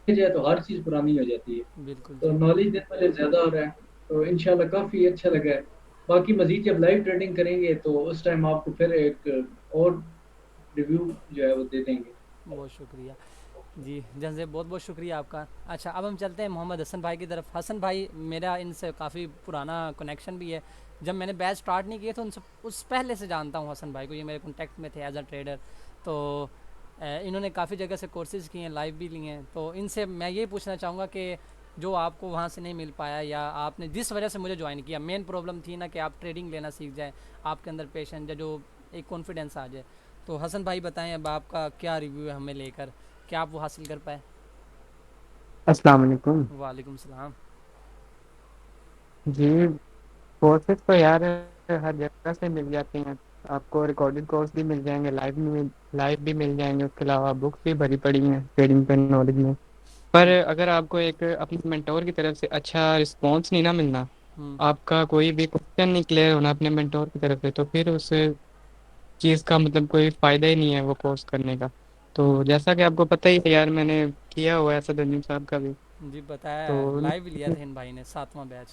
जाए तो हर चीज़ पुरानी हो जाती है। बिल्कुल तो जी। नॉलेज दिन ब दिन ज़्यादा हो रहा है। तो इंशाल्लाह काफ़ी अच्छा लगा है। बाकी मज़ीद जब लाइव ट्रेडिंग करेंगे तो उस टाइम आपको फिर एक और रिव्यू जो है वो दे देंगे। बहुत शुक्रिया। जी जहाज़ेब, बहुत बहुत शुक्रिया आपका। अच्छा, अब हम चलते हैं मोहम्मद हसन भाई की तरफ। हसन भाई, मेरा इनसे काफ़ी पुराना कनेक्शन भी है। जब मैंने बैच स्टार्ट नहीं किया तो उनसे उस पहले से जानता हूँ हसन भाई को। ये मेरे कॉन्टैक्ट में थे एज अ ट्रेडर। तो इन्होंने काफ़ी जगह से कोर्सेज़ किए हैं, लाइव भी लिए हैं। तो इनसे मैं ये पूछना चाहूँगा कि जो आपको वहाँ से नहीं मिल पाया या आपने जिस वजह से मुझे ज्वाइन किया, मेन प्रॉब्लम थी ना कि आप ट्रेडिंग लेना सीख जाएँ, आपके अंदर पेशेंस या जो एक कॉन्फिडेंस आ जाए। तो हसन भाई बताएं, अब आपका क्या रिव्यू है हमें लेकर, क्या आप वो हासिल कर पाए? अस्सलाम वालेकुम। वालेकुम सलाम। जी, कोर्सेज तो यार हर जगह से मिल जाती हैं। आपको रिकॉर्डेड कोर्स भी मिल जाएंगे, लाइव भी मिल जाएंगे। उसके अलावा बुक्स भी भरी पड़ी हैं ट्रेडिंग पे नॉलेज में। पर ठीक। अगर आपको एक अपने मेंटोर की तरफ से अच्छा रिस्पॉन्स नहीं ना मिलना, हम्म। आपका कोई भी क्वेश्चन नहीं क्लियर होना अपने मेंटोर की तरफ से, तो फिर उस चीज़ का मतलब कोई फ़ायदा ही नहीं है वो कोर्स करने का। तो जैसा कि आपको पता ही है यार, मैंने किया हुआ है असदुद्दीन साहब का भी। जी बताया है, तो लाइव भी लिया था इन भाई ने 7वां बैच।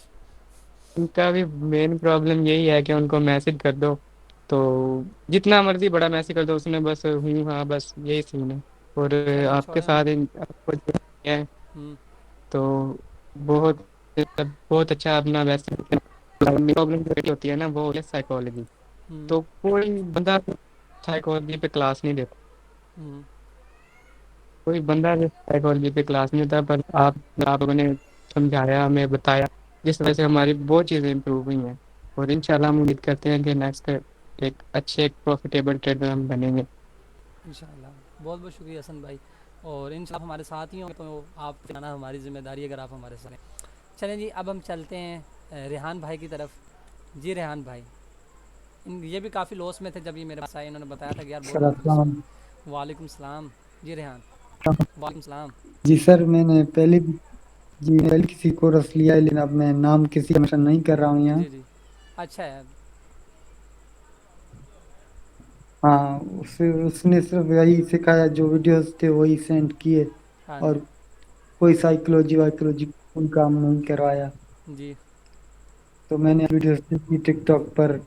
उनका भी मेन प्रॉब्लम यही है कि उनको मैसेज कर दो तो जितना मर्जी बड़ा मैसेज कर दो, उसमें बस हूँ हाँ बस यही सीन है। और चलें आपके छोड़ें। साथ आपको जो है हम्म। तो बहुत बहुत अच्छा अपना वैसे प्रॉब्लम जो होती है ना वो है साइकोलॉजी। हम्म। तो कोई बंदा साइकोलॉजी पे क्लास नहीं देता, हम्म। कोई बंदा साइकोलॉजी पे क्लास नहीं देता। पर आप लोगों ने समझाया, हमें बताया, जिस वजह से हमारी बहुत चीज़ें इम्प्रूव हुई हैं। और इंशाल्लाह हम उम्मीद करते हैं कि नेक्स्ट एक अच्छे एक प्रॉफिटेबल ट्रेडर हम बनेंगे। इंशाल्लाह। बहुत बहुत शुक्रिया हसन भाई। और इंशाल्लाह आप हमारे साथ ही होंगे तो आप जाना हमारी ज़िम्मेदारी है अगर आप हमारे साथ हैं। चलें जी, अब हम चलते हैं रेहान भाई की तरफ। जी रेहान भाई, ये भी काफ़ी लॉस में थे जब ये मेरे पास आए। इन्होंने बताया था कि यार बहुत ज़्यादा लॉस में। सलाम। वालेकुम सलाम। जी रेहान। वालेकुम सलाम। जी सर, मैंने पहले किसी कोर्स लिया है, लेकिन अब मैं नाम किसी का मेंशन नहीं कर रहा हूँ यहाँ। जी जी। अच्छा है। हाँ, उसने सिर्फ यही सिखाया, जो वीडियोस थे वही सेंड किए, हाँ जी। और कोई साइकोलॉजी वाइकोलॉजी कोई काम नहीं करवाया। जी। तो मैंने वीडियोस देखी टिकटॉक पर,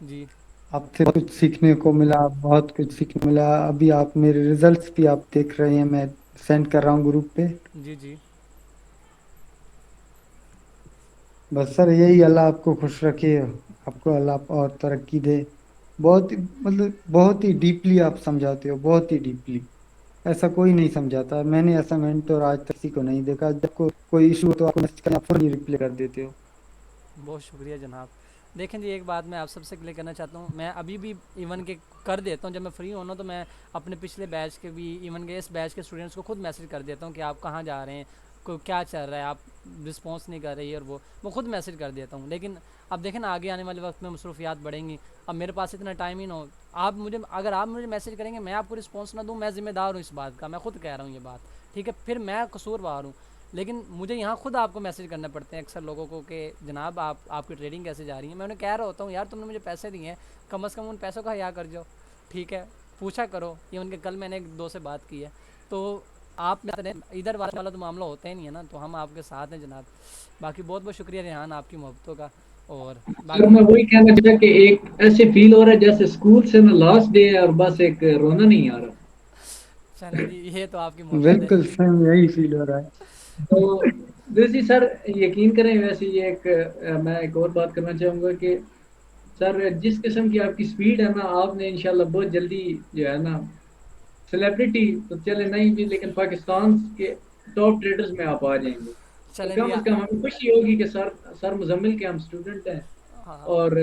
जी। आपसे कुछ सीखने को मिला, बहुत कुछ सीखने मिला। अभी आप मेरे रिजल्ट्स भी आप देख रहे हैं, मैं सेंड कर रहा हूँ ग्रुप पे। जी। जी। बस सर यही, अल्लाह आपको खुश रखे, आपको अल्लाह और तरक्की दे। बहुत मतलब बहुत ही डीपली आप समझाते हो, बहुत ही डीपली। ऐसा कोई नहीं समझाता, मैंने ऐसा मेंटर आज तक किसी को नहीं देखा। जब कोई इशू हो तो आपको मैसेज करना, आप फौरन रिप्लाई कर देते हो। बहुत शुक्रिया जनाब। देखें जी, एक बात मैं आप सबसे क्लियर करना चाहता हूँ, मैं अभी भी इवन के कर देता हूँ, जब मैं फ्री होना तो मैं अपने पिछले बैच के भी, इवन के इस बैच के स्टूडेंट्स को खुद मैसेज कर देता हूँ कि आप कहाँ जा रहे हैं, को क्या चल रहा है, आप रिस्पॉन्स नहीं कर रही है, और वो खुद मैसेज कर देता हूँ। लेकिन अब देखें ना, आगे आने वाले वक्त में मसरूफियात बढ़ेंगी, अब मेरे पास इतना टाइम ही ना हो। आप मुझे, अगर आप मुझे मैसेज करेंगे, मैं आपको रिस्पॉन्स ना दूँ, मैं ज़िम्मेदार हूँ इस बात का, मैं खुद कह रहा हूँ ये बात, ठीक है, फिर मैं कसूरवार हूँ। लेकिन मुझे यहाँ खुद आपको मैसेज करने पड़ते हैं अक्सर लोगों को कि जनाब आपकी ट्रेडिंग कैसे जा रही है। मैं उन्हें कह रहा होता हूँ, यार तुमने मुझे पैसे दिए हैं, कम से कम उन पैसों का हया कर जाओ, ठीक है, पूछा करो। ये उनके कल मैंने एक दो से बात की है, तो आप इधर वाला तो मामला होता ही नहीं है ना, तो हम आपके साथ हैं जनाब। बाकी बहुत बहुत शुक्रिया रेहान आपकी मोहब्बतों का। और सर बाकी मैं वही कहना चाहता कि एक ऐसे फील हो रहा है जैसे स्कूल से ना लास्ट डे है और बस एक रोना नहीं आ रहा। चलें जी, ये तो आपकी मोहब्बत है। बिल्कुल सेम यही फील हो रहा है। तो दूसरी सर, यकीन करें, वैसे ये एक मैं एक और बात करना चाहूँगा कि सर जिस किस्म की आपकी स्पीड है ना, आपने इंशाल्लाह बहुत जल्दी जो है ना, सेलिब्रिटी तो चले नहीं भी, लेकिन पाकिस्तान के टॉप ट्रेडर्स में आप आ जाएंगे। तो चलें जी। कम से कम हमें खुशी होगी कि सर मुजम्मिल के हम स्टूडेंट हैं, हाँ। और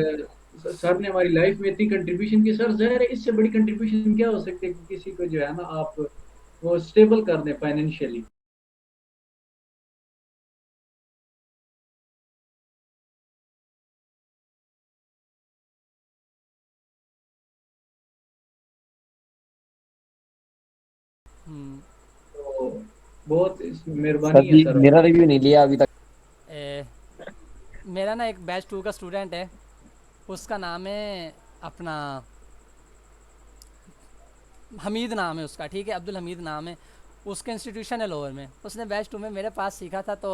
सर ने हमारी लाइफ में इतनी कंट्रीब्यूशन की। सर जाहिर है इससे बड़ी कंट्रीब्यूशन क्या हो सकती है कि किसी को जो है ना आप वो स्टेबल कर दें फाइनेंशियली। हम्म। तो बहुत सर मेहरबानी है जी, सर। मेरा रिव्यू नहीं लिया अभी तक। ए, मेरा ना एक बैच 2 का स्टूडेंट है, उसका नाम है अपना हमीद नाम है उसका, ठीक है, अब्दुल हमीद नाम है। उसका इंस्टीट्यूशन है लोअर में, उसने बैच 2 में मेरे पास सीखा था। तो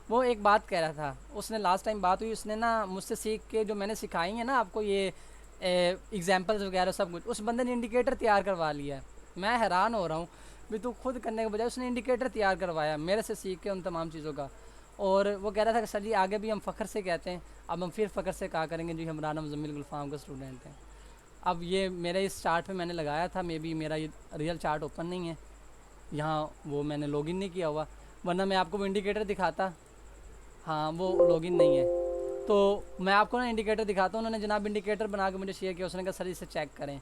वो एक बात कह रहा था, उसने लास्ट टाइम बात हुई, उसने ना मुझसे सीख के जो मैंने सिखाई है ना आपको, ये एग्जाम्पल्स वगैरह सब कुछ, उस बंदे ने इंडिकेटर तैयार करवा लिया है। मैं हैरान हो रहा हूँ भी, तू खुद करने के बजाय उसने इंडिकेटर तैयार करवाया मेरे से सीख के उन तमाम चीज़ों का। और वो कह रहा था कि सर जी आगे भी हम फ़ख्र से कहते हैं, अब हम फिर फ़ख्र से कहा करेंगे जी हम राना मुजम्मिल गुलफ़ाम का स्टूडेंट हैं। अब ये मेरे इस चार्ट पे मैंने लगाया था, मे बी मेरा ये रियल चार्ट ओपन नहीं है यहाँ, वो मैंने लॉगिन नहीं किया हुआ, वरना मैं आपको वो इंडिकेटर दिखाता। हाँ, वो लॉगिन नहीं है, तो मैं आपको ना इंडिकेटर दिखाता हूँ। उन्होंने जनाब इंडिकेटर बना के मुझे शेयर किया, उसने कहा सर इसे चेक करें।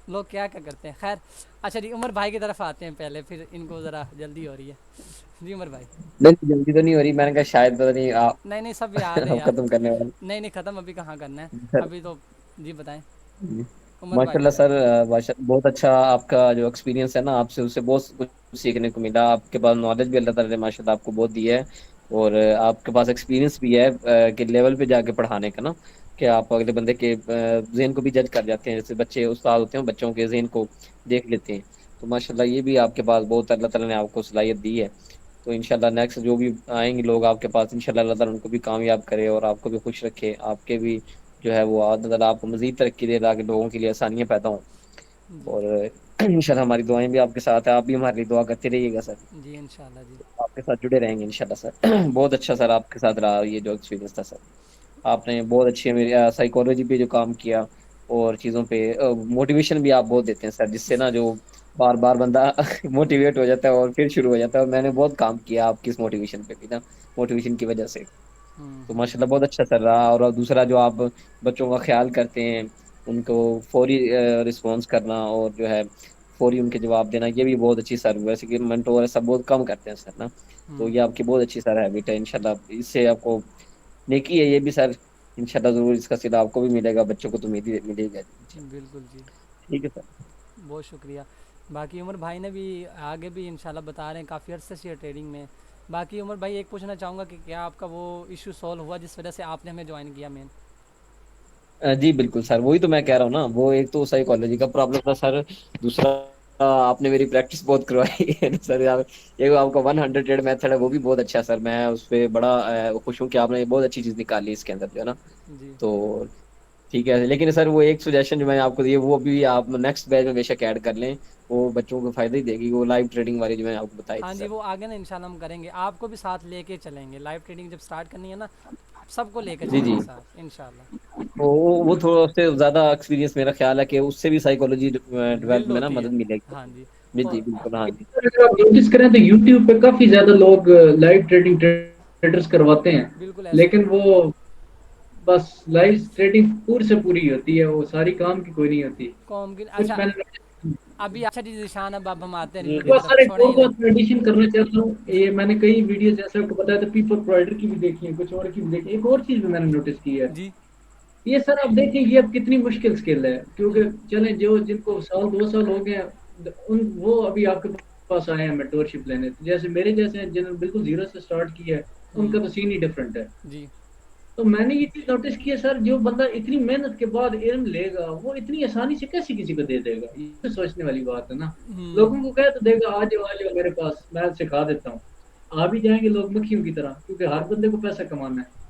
लोग क्या क्या करते हैं। खैर, अच्छा जी, उमर भाई की तरफ आते हैं पहले, फिर इनको ज़रा जल्दी हो रही है। जी उमर भाई। नहीं, जल्दी तो नहीं हो रही, मैंने कहा शायद पता नहीं आप नहीं नहीं, सब याद है यार। खत्म करने वाले। नहीं नहीं, ख़त्म अभी कहाँ करना है, सर अभी तो। जी बताएं जी, उमर भाई। माशाल्लाह सर, बहुत अच्छा आपका जो एक्सपीरियंस है ना, आपसे उससे बहुत कुछ सीखने को मिला। आपके पास नॉलेज भी अल्लाह ताला ने माशाल्लाह आपको बहुत दी है, और आपके पास एक्सपीरियंस भी है कि लेवल पे जाके पढ़ाने का ना, कि आप अगले बंदे के जहन को भी जज कर जाते हैं। जैसे बच्चे उस्ताद होते हैं, बच्चों के जहन को देख लेते हैं। तो माशाल्लाह ये भी आपके पास बहुत अल्लाह ताला ने आपको सलाहियत दी है। तो इंशाल्लाह नेक्स्ट जो भी आएंगे लोग आपके पास, इंशाल्लाह अल्लाह ताला उनको भी कामयाब करे और आपको भी खुश रखे। आपके भी जो है वो अल्लाह ताला आपको मजीद तरक्की दे, ताकि लोगों के लिए आसानियां पैदा हों। जी। और इंशाल्लाह हमारी दुआएं भी आपके साथ है, आप भी हमारे लिए दुआ करते रहिएगा सर। जी इंशाल्लाह जी। आपके साथ जुड़े रहेंगे इंशाल्लाह सर। बहुत अच्छा सर आपके साथ रहा ये जो एक्सपीरियंस था सर। आपने बहुत अच्छी मेरी साइकोलॉजी पे जो काम किया, और चीज़ों पे मोटिवेशन भी आप बहुत देते हैं सर, जिससे ना जो बार बार बंदा मोटिवेट हो जाता है और फिर शुरू हो जाता है। और मैंने बहुत काम किया आपकी इस मोटिवेशन पे भी ना, मोटिवेशन की वजह से। तो हम्म। माशाल्लाह बहुत अच्छा चल रहा। और दूसरा जो आप बच्चों का ख्याल करते हैं, उनको फौरी रिस्पॉन्स करना, और जो है फौरी उनके जवाब देना, ये भी बहुत अच्छी सर। वैसे कि मेंटोर सब बहुत कम करते हैं सर ना, तो ये आपकी बहुत अच्छी सर हैबिट है। इंशाल्लाह इससे आपको नेकी है ये भी सर। इंशाल्लाह जरूर इसका सिला आपको भी मिलेगा, बच्चों को तो मिलेगा इंशाल्लाह। बिल्कुल जी। ठीक है सर। बहुत शुक्रिया। बाकी उमर भाई ने भी आगे भी इंशाल्लाह बता रहे हैं, काफ़ी अर्से से ट्रेडिंग में। बाकी उमर भाई, एक पूछना चाहूँगा कि क्या आपका वो इशू सॉल्व हुआ जिस वजह से आपने हमें ज्वाइन किया मेन? जी बिल्कुल सर, वही तो मैं कह रहा हूँ ना, वो एक तो साइकोलॉजी का प्रॉब्लम था सर, दूसरा आपने मेरी प्रैक्टिस बहुत करवाई है ना सर। एक आपका 100 मेथड है, वो भी बहुत अच्छा है सर, मैं उस पर बड़ा खुश हूँ कि आपने बहुत अच्छी चीज निकाली इसके अंदर जो है ना। जी तो ठीक है, लेकिन सर वो एक सजेशन जो मैंने आपको दी है, वो भी आप नेक्स्ट बैच में बेशक ऐड कर लें, वो बच्चों को फायदा ही देगी, वो लाइव ट्रेडिंग वाली जो मैंने आपको बताई हाँ थी जी, सर। वो आगे ना इंशाल्लाह हम करेंगे, आपको भी साथ लेके चलेंगे। लाइव ट्रेडिंग जब स्टार्ट करनी है ना, सबको लेकर जी जी। चलेंगे साथ इंशाल्लाह। तो वो थोड़ा उससे ज्यादा एक्सपीरियंस मेरा ख्याल है कि उससे भी साइकोलॉजी डेवलप बिल्ड में ना होती है। मदद मिलेगी। हाँ जी। जी जी और बिल्कुल, हाँ जी। अगर आप नोटिस करें तो यूट्यूब पे काफी ज्यादा लोग लाइव ट्रेडिंग ट्रेडर्स करवाते हैं, बिल्कुल ऐसा ही लेकिन है। वो बस लाइव ट्रेडिंग पूरी से पूरी होती है, वो सारी काम की कोई नहीं होती। कॉम की कुछ अच्छा। मैंने notice अभी अच्छा जी निशान, अब हम आते हैं जी रिव्यू की जी। बहुत तरफ, सारे छोड़ें और इन्हें। बहुत एडिशन करना चाहता हूँ, ये मैंने कई वीडियो जैसे आपको बताया था, पीपल प्रोवाइडर की भी देखी है, कुछ और की भी देखी है। एक और चीज भी मैंने नोटिस की है, जी ये सर आप देखिए ये अब कितनी मुश्किल स्किल है, क्योंकि चले जो जिनको साल 2 साल हो गए हैं, उन वो अभी आपके पास आए हैं मेंटोरशिप लेने, तो जैसे मेरे जैसे हैं जिन्होंने बिल्कुल जीरो से स्टार्ट किया है, उनका तो सीन ही डिफरेंट है। जी। तो मैंने ये चीज नोटिस की है सर, जो बंदा इतनी मेहनत के बाद इल्म लेगा, वो इतनी आसानी से कैसे किसी को दे देगा, ये सोचने वाली बात है ना। हम्म। लोगों को कह तो देगा आ जाओ मेरे पास, मैं सिखा देता हूँ, आ भी जाएंगे लोग मक्खियों की तरह, क्योंकि हर बंदे को पैसा कमाना है।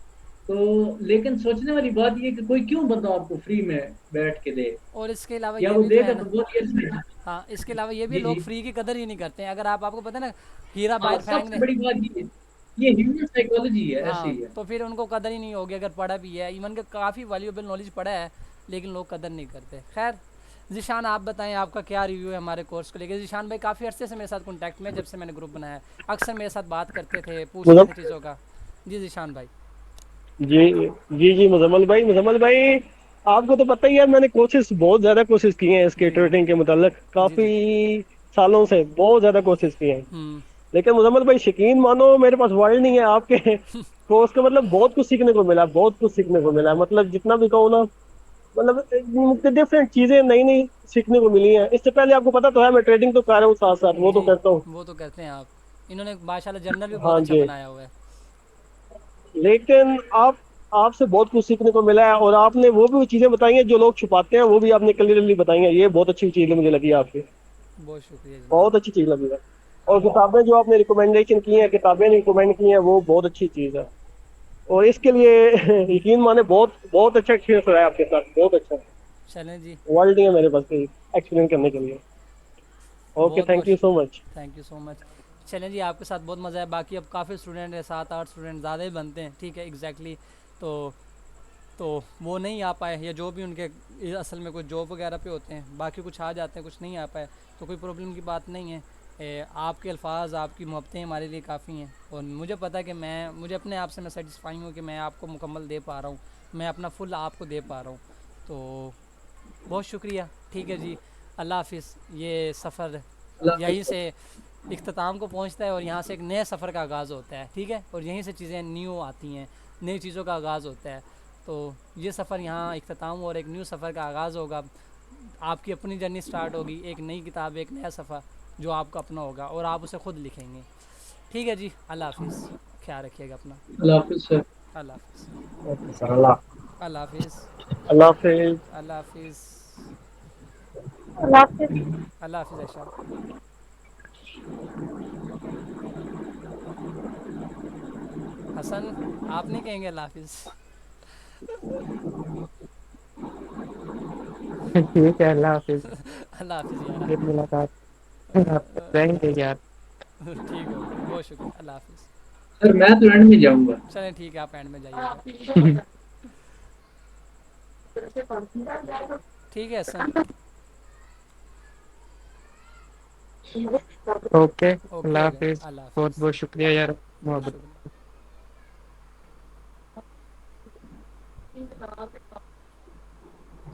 तो लेकिन सोचने वाली बात ये है कि कोई क्यों बंदा आपको फ्री में बैठ के दे, और इसके अलावा या ये वो भी तो है देगा ना। तो बहुत ही अच्छा है। हाँ, इसके अलावा ये भी जी लोग जी। फ्री की कदर ही नहीं करते हैं। अगर आपको पता है ना, हीरा हाँ बाहर फेंक सबसे ने। बड़ी बात ये ह्यूमन साइकोलॉजी है, ऐसे हाँ, ही है। तो फिर उनको कदर ही नहीं होगी, अगर पढ़ा भी है, इवन का काफ़ी वैल्यूएबल नॉलेज पढ़ा है, लेकिन लोग कदर नहीं करते। खैर, ज़ीशान आप बताएं आपका क्या रिव्यू है हमारे कोर्स को लेकर। ज़ीशान भाई काफ़ी अर्से से मेरे साथ कॉन्टैक्ट में, जब से मैंने ग्रुप बनाया है, अक्सर मेरे साथ बात करते थे, पूछते मतलब थे चीज़ों का। जी ज़ीशान भाई। जी जी मुजम्मल भाई, आपको तो पता ही है, मैंने कोशिश बहुत ज्यादा कोशिश की है इसके जी जी ट्रेडिंग के मुतालिक, जी काफी जी। सालों से बहुत ज्यादा कोशिश की है। हम्म। लेकिन मुजम्मल भाई यकीन मानो, मेरे पास वर्ड नहीं है आपके कोर्स का, मतलब बहुत कुछ सीखने को मिला, बहुत कुछ सीखने को मिला, मतलब जितना भी कहूँ ना, मतलब डिफरेंट चीजें नई नई सीखने को मिली हैं। इससे पहले आपको पता तो है मैं ट्रेडिंग तो कर रहा हूँ साथ साथ, वो तो जी, करता हूँ। वो तो करते हैं आप। इन्होंने माशाल्लाह जर्नल भी बहुत हाँ अच्छा जी। बनाया हुआ है। लेकिन आप आपसे बहुत कुछ सीखने को मिला है, और आपने वो भी चीजें बताई हैं जो लोग छुपाते हैं, वो भी आपने क्लियरली बताई हैं, ये बहुत अच्छी चीज मुझे लगी आपकी, बहुत शुक्रिया जनाब। बहुत अच्छी चीज लगी है। और किताबें जो आपने रिकमेंडेशन की हैं, किताबें रिकमेंड की हैं, वो बहुत अच्छी चीज है। और इसके लिए यकीन माने बहुत बहुत अच्छा एक्सपीरियंस रहा है आपके साथ, बहुत अच्छा। चलें जी। वर्ल्ड नहीं है मेरे पास एक्सपीरियंस करने के लिए। ओके, बहुत बहुत thank you so much. Thank you so much. चलें जी, आपके साथ बहुत मज़ा है। बाकी अब काफ़ी स्टूडेंट है, 7 8 स्टूडेंट ज़्यादा ही बनते हैं, ठीक है एग्जैक्टली। तो तो वो नहीं आ पाए, या जो भी उनके असल में कुछ जॉब वगैरह पे होते हैं, बाकी कुछ आ जाते हैं, कुछ नहीं आ पाए, तो कोई प्रॉब्लम की बात नहीं है। आपके अल्फाज, आपकी मोहब्बतें हमारे लिए काफ़ी हैं, और मुझे पता है कि मुझे अपने आप से मैं सेटिस्फाई हूँ कि मैं आपको मुकम्मल दे पा रहा हूँ, मैं अपना फुल आपको दे पा रहा हूँ। तो बहुत शुक्रिया, ठीक है जी। अल्लाह हाफिज़। ये सफ़र अल्लाह यहीं हाफ़िज़। से इख्तिताम को पहुंचता है, और यहाँ से एक नए सफ़र का आगाज़ होता है, ठीक है, और यहीं से चीज़ें न्यू आती हैं, नई चीज़ों का आगाज़ होता है। तो ये सफ़र यहाँ इख्तिताम, और एक न्यू सफ़र का आगाज़ होगा। आपकी अपनी जर्नी स्टार्ट होगी, एक नई किताब, एक नया सफ़र जो आपका अपना होगा, और आप उसे खुद लिखेंगे। ठीक है जी, अल्लाह हाफिज़। ख्याल रखिएगा अपना। अल्लाह हाफ़िज़ सर। अल्लाह हाफिज़। ओके सर, अल्लाह अल्लाह हाफिज़। अल्लाह हाफिज। अल्लाह हाफिज़। अल्लाह हाफिज़। अल्लाह हाफिज़ ऐशा। हसन, आप नहीं कहेंगे अल्लाह हाफिज़? ठीक है, अल्लाह हाफिज। अल्लाह हाफिज़ यारा। फिर मुलाकात। आप रहेंगे यार। ठीक हो गया, बहुत शुक्रिया, अल्लाह हाफिज़। सर मैं तो एंड में जाऊंगा। चलें ठीक है, आप एंड में जाइएगा। ठीक है हसन। ओके, ओके अल्लाह हो गया, हाफिज। अल्लाह बहुत हाफिज़। बहुत शुक्रिया यार, बहुत मोहब्बत।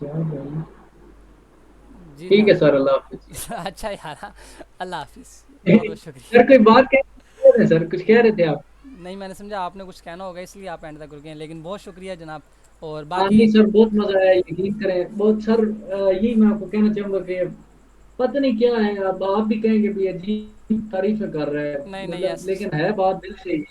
शुक्रिया। जी ठीक है जनाब। सर, अल्लाह हाफ़िज़। अच्छा यार, अल्लाह हाफिज़। बहुत बहुत शुक्रिया। सर कोई बात कह रहे हैं सर, कुछ कह रहे थे आप? नहीं, मैंने समझा आपने कुछ कहना होगा, इसलिए आप एंड तक रुके हैं, लेकिन बहुत शुक्रिया जनाब। और हाँ बाकी नहीं सर, बहुत मजा आया, यकीन करें बहुत सर। यही मैं आपको कहना चाहूंगा कि पता नहीं क्या है, अब आप भी कहेंगे भी अजीब तारीफें कर रहा है, नहीं नहीं मतलब ऐसे लेकिन है बात दिल से ही।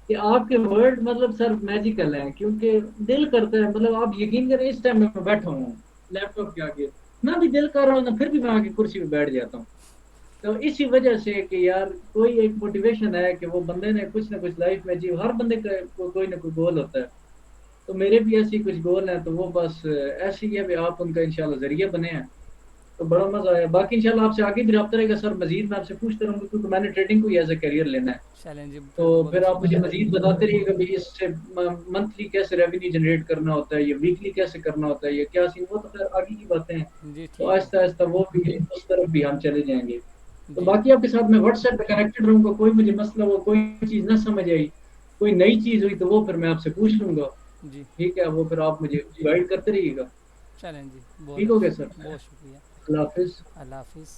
कि आपके वर्ड मतलब सर मैजिकल हैं, क्योंकि दिल करता है, मतलब आप यकीन करें इस टाइम में मैं बैठा हूँ लैपटॉप के आगे, ना भी दिल कर रहा हूँ ना, फिर भी मैं आके कुर्सी पे बैठ जाता हूँ। तो इसी वजह से कि यार कोई एक मोटिवेशन है कि वो बंदे ने कुछ ना कुछ लाइफ में जीव, हर बंदे का कोई ना कोई गोल होता है। तो मेरे भी ऐसे ही कुछ गोल हैं, तो वो बस ऐसे ही है भी आप उनका इंशाल्लाह जरिए बने हैं। तो बड़ा मजा आया, बाकी इंशाल्लाह आपसे आगे भी रब्ता रहेगा सर, मजीद मैं आपसे पूछता रहूंगा, क्योंकि मैंने ट्रेडिंग को ही एज ए करियर लेना है। चलें जी, तो फिर तो बहुत फिर अच्छी आप मुझे बात है। मजीद बताते रहिएगा भी इससे मंथली कैसे रेवेन्यू जनरेट करना होता है, या वीकली कैसे करना होता है, या क्या सीन, वो तो फिर आगे की बातें हैं। जी तो ठीक है। आहिस्ता आहिस्ता वो भी उस तरफ भी हम चले जाएंगे। तो जी बाकी आपके साथ मैं व्हाट्सएप पे कनेक्टेड रहूंगा, कोई मुझे मसला हो, कोई चीज़ ना समझ आई, कोई नई चीज़ हुई, तो वो फिर मैं आपसे पूछ लूंगा। जी। ठीक है, वो फिर आप मुझे गाइड करते रहिएगा। चलें जी, बहुत ठीक हो गया सर, अच्छा, बहुत शुक्रिया। अल्लाह हाफिज़। अल्लाह हाफिज़।